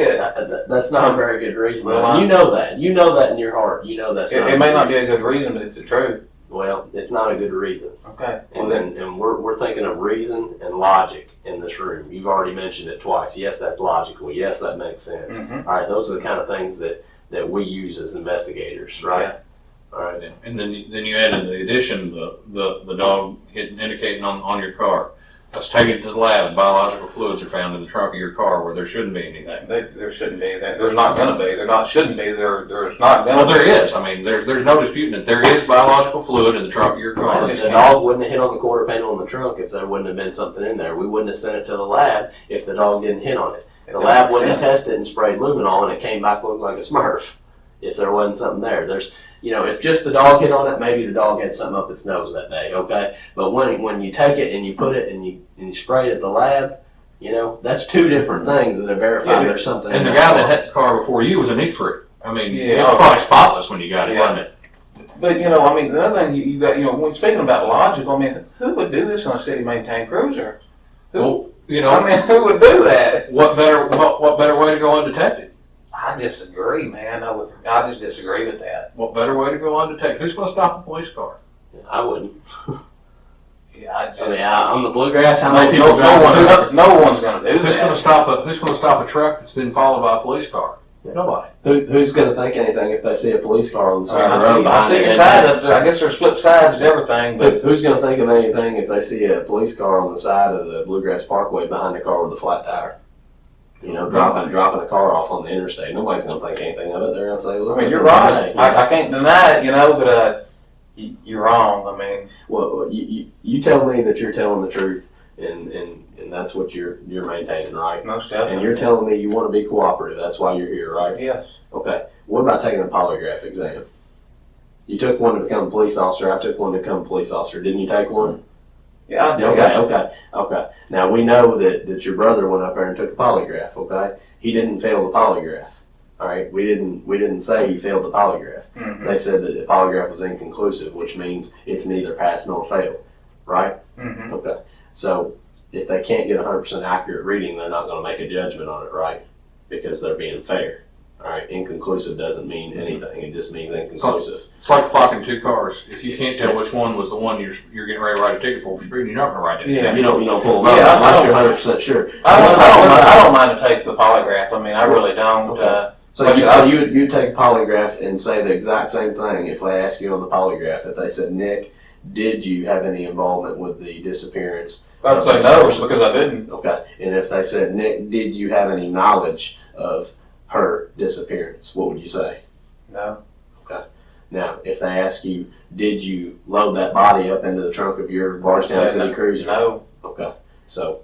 that's not a very good reason. Well, You know that. You know that in your heart. You know that's not. It may not be a good reason, but it's the truth. Well, it's not a good reason. Okay. Well, And we're thinking of reason and logic in this room. You've already mentioned it twice. Yes, that's logical. Yes, that makes sense. Mhm. All right, those are the kind of things that we use as investigators, right? All right. And then you add in the addition, the dog indicating on your car. Let's take it to the lab. Biological fluids are found in the trunk of your car where there shouldn't be anything. there shouldn't be. There's not going to be. Shouldn't be. There's not going to Well, be. there is. I mean, there's no disputing it. There is biological fluid in the trunk of your car. The dog wouldn't have hit on the quarter panel in the trunk if there wouldn't have been something in there. We wouldn't have sent it to the lab if the dog didn't hit on it. The lab wouldn't have tested and sprayed luminol and it came back looking like a Smurf if there wasn't something there. If just the dog hit on it, maybe the dog had something up its nose that day, okay? But when you take it and you put it and you spray it at the lab, that's two different things that have verified there's something in And the that guy car. that hit the car before you was a neat freak. I mean, Yeah. it was probably spotless when you got it, Yeah. wasn't it? But I mean, another thing you got, when speaking about logic, I mean, who would do this on a city-maintained cruiser? Well, I mean, who would do that? what better way to go undetected? I disagree, man. I just disagree with that. What better way to go undetected? Who's going to stop a police car? I wouldn't. Yeah, I just. I mean, on the bluegrass, how No, many people drive? no one's going to do Who's going to that. stop a truck that's been followed by a police car? Nobody. Who's going to think anything if they see a police car on the side of the road? I see your side of it. I guess there's flip sides to everything, but Who's going to think of anything if they see a police car on the side of the Bluegrass Parkway behind the car with the flat tire? Dropping a car off on the interstate. Nobody's going to think anything of it. They're going to say, "Look, I mean, you're it's a right. day." I can't deny it, but you're wrong. I mean, Well, you tell me that you're telling the truth, and that's what you're maintaining, right? most And definitely. you're telling me you want to be cooperative. That's why you're here, right? Yes. Okay. What about taking a polygraph exam? You took one to become a police officer. I took one to become a police officer. Didn't you take one? Yeah, I do. Okay. Now we know that your brother went up there and took a polygraph. Okay. He didn't fail the polygraph. All right. We didn't say he failed the polygraph. Mm-hmm. They said that the polygraph was inconclusive, which means it's neither pass nor fail. Right. Mm-hmm. Okay. So if they can't get 100% accurate reading, they're not going to make a judgment on it, right? Because they're being fair. All right. Inconclusive doesn't mean anything. It just means inconclusive. It's like flocking two cars. If you can't tell which one was the one you're getting ready to write a ticket for speeding, you're not going to write it. Yeah. You don't pull them Yeah, over I unless don't- you're 100% sure. I don't mind to take the polygraph. I mean, I really don't. Okay. So you take a polygraph and say the exact same thing if they ask you on the polygraph. If they said, Nick, did you have any involvement with the disappearance? I'd say no because I didn't. Okay. And if they said, Nick, did you have any knowledge of her disappearance? What would you say? No. Now, if they ask you, did you load that body up into the trunk of your Bardstown City Cruiser? No. Okay. So,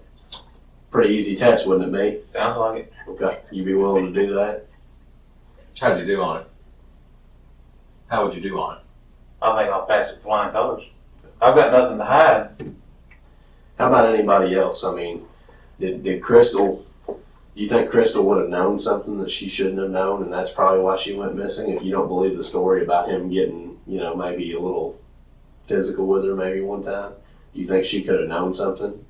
pretty easy test, wouldn't it be? Sounds like it. Okay. You be willing to do that? How'd you do on it? How would you do on it? I think I'll pass it with flying colors. I've got nothing to hide. How about anybody else? I mean, did Crystal, you think Crystal would have known something that she shouldn't have known, and that's probably why she went missing? If you don't believe the story about him getting, maybe a little physical with her maybe one time, you think she could have known something?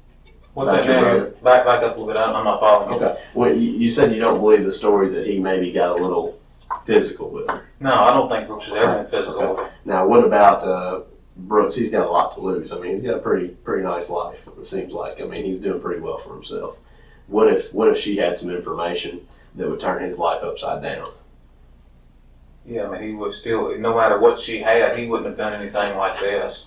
What's About that your now? brother? Back up a little bit. I'm not following you. Okay. Well, you said you don't believe the story that he maybe got a little physical with her. No, I don't think Brooks has ever been physical. Okay. Now, what about Brooks? He's got a lot to lose. I mean, he's got a pretty nice life, it seems like. I mean, he's doing pretty well for himself. What if she had some information that would turn his life upside down? Yeah, I mean, he would still, no matter what she had, he wouldn't have done anything like this.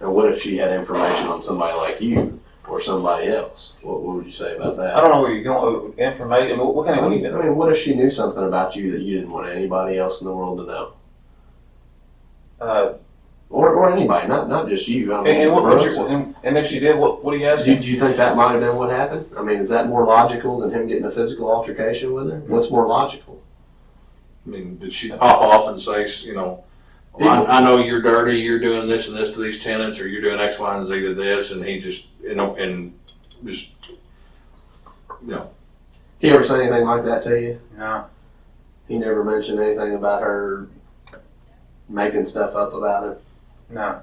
And what if she had information on somebody like you or somebody else? What would you say about that? I don't know where you're going. Information. What kind of? What do you I mean, what if she knew something about you that you didn't want anybody else in the world to know? Or anybody, not just you. I mean, And if she did, what do you ask do you? you think that might have been what happened? I mean, is that more logical than him getting a physical altercation with her? What's more logical? I mean, did she pop off and say, well, I know you're dirty, you're doing this and this to these tenants, or you're doing X, Y, and Z to this, and he just, and just, He ever say anything like that to you? No, He never mentioned anything about her making stuff up about him, no.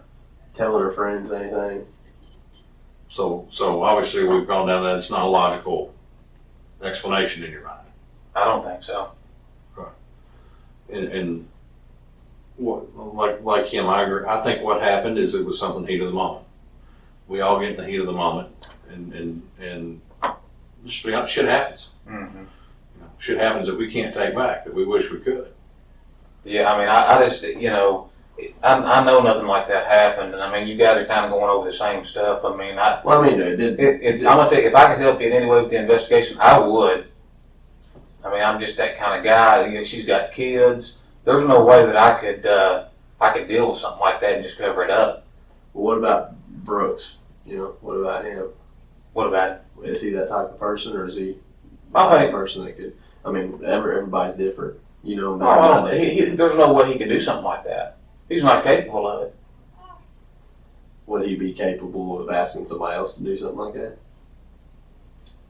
telling her friends anything. so obviously we've gone down that, it's not a logical explanation in your mind. I don't think so. And what, like him, I agree. I think what happened is it was something heat of the moment. We all get in the heat of the moment, and just be honest, shit happens. Mm-hmm. Shit happens that we can't take back, that we wish we could. Yeah, I mean, I just, I know nothing like that happened, and I mean, you guys are kind of going over the same stuff. I mean, Well, I mean, it did. if I'm gonna tell you, if I could help you in any way with the investigation, I would. I mean, I'm just that kind of guy. She's got kids. There's no way that I could deal with something like that and just cover it up. What about Brooks? What about him? What about it? Is he that type of person, or is he I the type think. of person that could? I mean, everybody's different. No, I don't. There's no way he could do something like that. He's not capable of it. Would he be capable of asking somebody else to do something like that?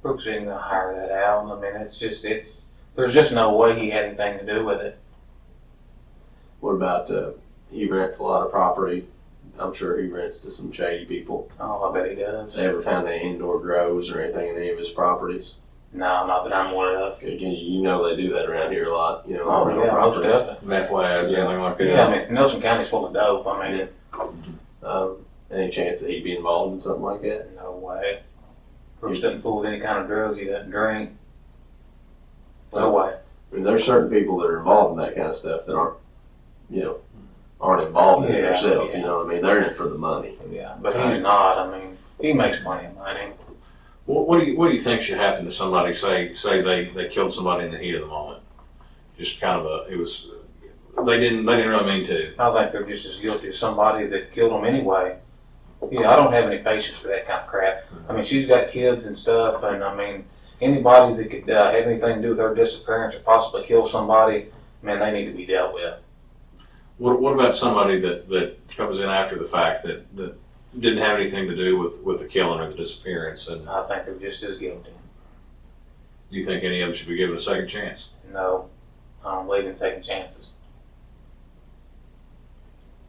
Brooks ain't gonna hire that out. I mean, there's just no way he had anything to do with it. What about he rents a lot of property? I'm sure he rents to some shady people. Oh, I bet he does. Has they ever found any indoor grows or anything in any of his properties? No, not that I'm aware of. They do that around here a lot. Oh, rental yeah, most properties. definitely. Meth labs, anything like that. Yeah, I mean, Nelson County's full of dope. I mean, Any chance that he'd be involved in something like that? no way. Brooks doesn't fool with any kind of drugs. He doesn't drink. No way. I mean, there's certain people that are involved in that kind of stuff that aren't involved in it Yeah, themselves. yeah. You know what I mean? They're in it for the money. Yeah, but he's not. I mean, he makes plenty of money. What do you think should happen to somebody? Say they killed somebody in the heat of the moment. Just kind of they didn't really mean to. I think they're just as guilty as somebody that killed him anyway. Yeah, I don't have any patience for that kind of crap. I mean, she's got kids and stuff, and I mean, anybody that could have anything to do with her disappearance or possibly kill somebody, man, they need to be dealt with. What about somebody that comes in after the fact that didn't have anything to do with the killing or the disappearance? And I think they're just as guilty. do you think any of them should be given a second chance? No, I don't believe in taking chances.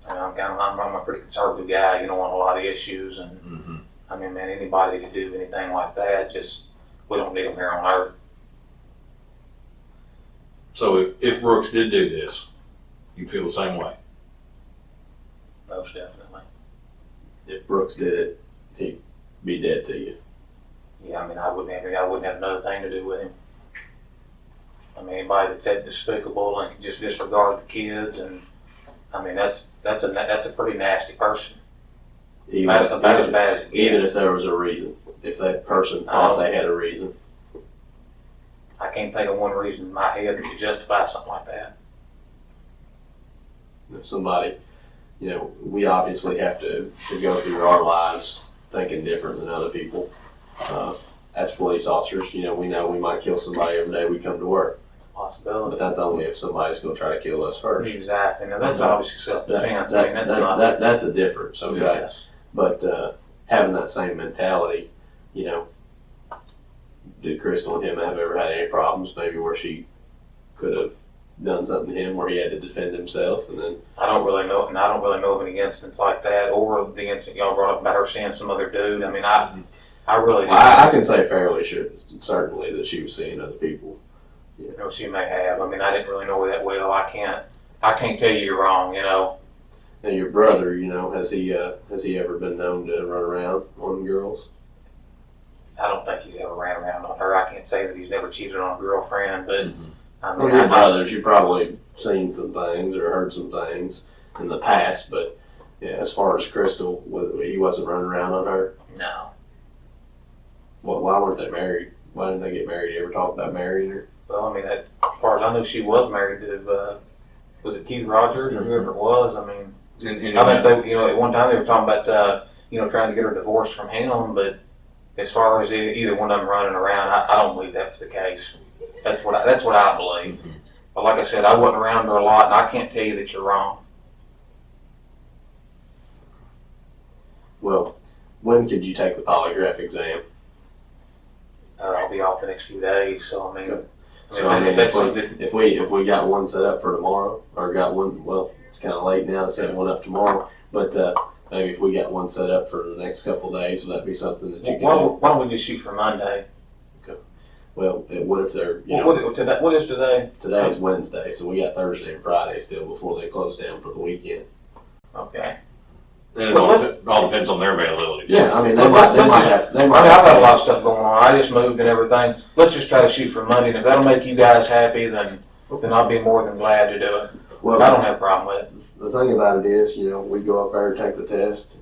And I'm a pretty conservative guy. You don't want a lot of issues, and Mm-hmm. I mean, man, anybody that could do anything like that, we don't need them here on Earth. So if Brooks did do this, you feel the same way? Most definitely. If Brooks did it, he'd be dead to you. Yeah, I mean, I wouldn't have another thing to do with him. I mean, anybody that's that despicable and can just disregard the kids, and I mean, that's a pretty nasty person. About as bad as it Even gets. if there was a reason, if that person thought they had a reason. I can't think of one reason in my head that could justify something like that. If somebody, we obviously have to go through our lives thinking different than other people. As police officers, we know we might kill somebody every day we come to work. It's a possibility. But that's only if somebody's going to try to kill us first. Exactly. Now, that's obviously self-defense. I mean, that's not. That's a difference, okay? Yes. But having that same mentality, did Crystal and him have ever had any problems? Maybe where she could have done something to him where he had to defend himself, and then I don't really know of any instance like that, or the incident y'all brought up about her seeing some other dude. I mean, I really do. I can say fairly sure, certainly that she was seeing other people. She may have. I mean, I didn't really know her that well. I can't tell you you're wrong. And your brother, has he ever been known to run around on girls? I don't think he's ever ran around on her. I can't say that he's never cheated on a girlfriend, but I Well, mean, your brothers, you've probably seen some things or heard some things in the past, but yeah, as far as Crystal, he wasn't running around on her. no. Well, why weren't they married? Why didn't they get married? You ever talk about marrying her? Well, I mean, as far as I know, she was married to was it Keith Rogers or whoever it was? I mean, I think they, at one time they were talking about trying to get her divorced from him, but as far as either one of them running around, I don't believe that was the case. That's what I believe. But like I said, I wasn't around her a lot, and I can't tell you that you're wrong. Well, when could you take the polygraph exam? I'll be off the next few days, so I mean, So I mean, if that's something, if we got one set up for tomorrow, or got one, well, it's kind of late now to set one up tomorrow, but maybe if we got one set up for the next couple of days, would that be something that you could why do? why don't we just shoot for Monday? Well, what if they're, you know, What is today? today is Wednesday, so we got Thursday and Friday still before they close down for the weekend. Okay. And Well, it all depends on their availability. Yeah, I mean, they Well, might, they let's might just- have, they I mean, might I've got a have. lot of stuff going on. I just moved and everything. Let's just try to shoot for Monday, and if that'll make you guys happy, then I'll be more than glad to do it. Well, I don't have a problem with it. the thing about it is, you know, we go up there and take the test.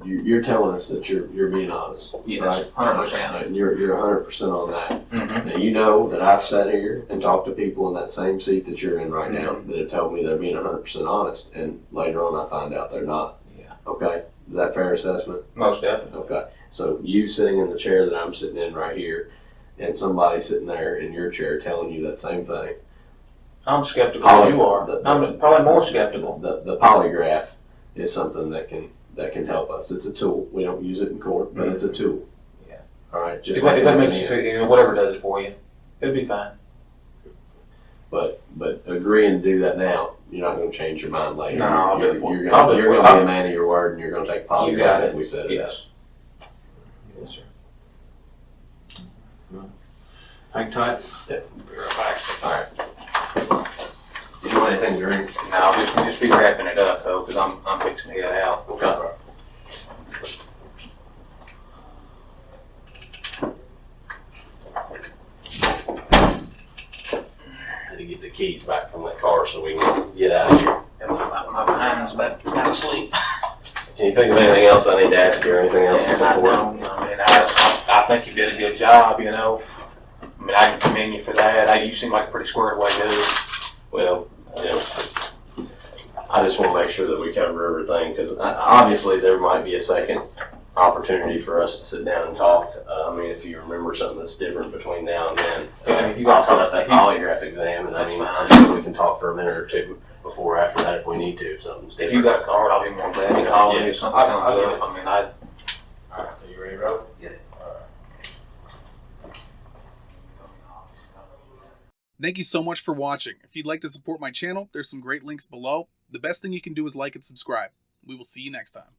You're telling us that you're being honest, right? 100%. And you're 100% on that. Mm-hmm. Now, you know that I've sat here and talked to people in that same seat that you're in right now that have told me they're being 100% honest, and later on I find out they're not. Yeah. Okay? Is that a fair assessment? Most definitely. Okay. So you sitting in the chair that I'm sitting in right here, and somebody sitting there in your chair telling you that same thing. I'm skeptical as you are. I'm probably more skeptical. The polygraph is something that can help us. It's a tool. We don't use it in court, but it's a tool. Yeah. All right. If that makes you feel, whatever does it for you, it'll be fine. But agreeing to do that now, you're not going to change your mind later. No, I'll do it for You're you. going I'll do it to for be you. a man of your word, and you're going to take a You got polygraph it. if we set it up. Yes. Yes, sir. Hang tight. Be right back. All right. You want anything to drink? No, I'll just be wrapping it up though, because I'm fixing to head out. Okay. Had to get the keys back from that car so we can get out of here. And my behind's about to sleep. Can you think of anything else I need to ask you or anything else Yeah, that's I important? don't. I mean, I think you did a good job, you know. I mean, I can commend you for that. You seem like a pretty squared away dude. Well, you know, I just want to make sure that we cover everything because obviously there might be a second opportunity for us to sit down and talk. I mean, if you remember something that's different between now and then, Yeah, if you got I'll set up that something- polygraph exam, and I mean, I'm sure we can talk for a minute or two before or after that if we need to. If something's If different. you got a card, I'll be more glad to call you if something comes I'll up. I mean, I. All right, so you ready to roll? Yeah. Thank you so much for watching. If you'd like to support my channel, there's some great links below. The best thing you can do is like and subscribe. We will see you next time.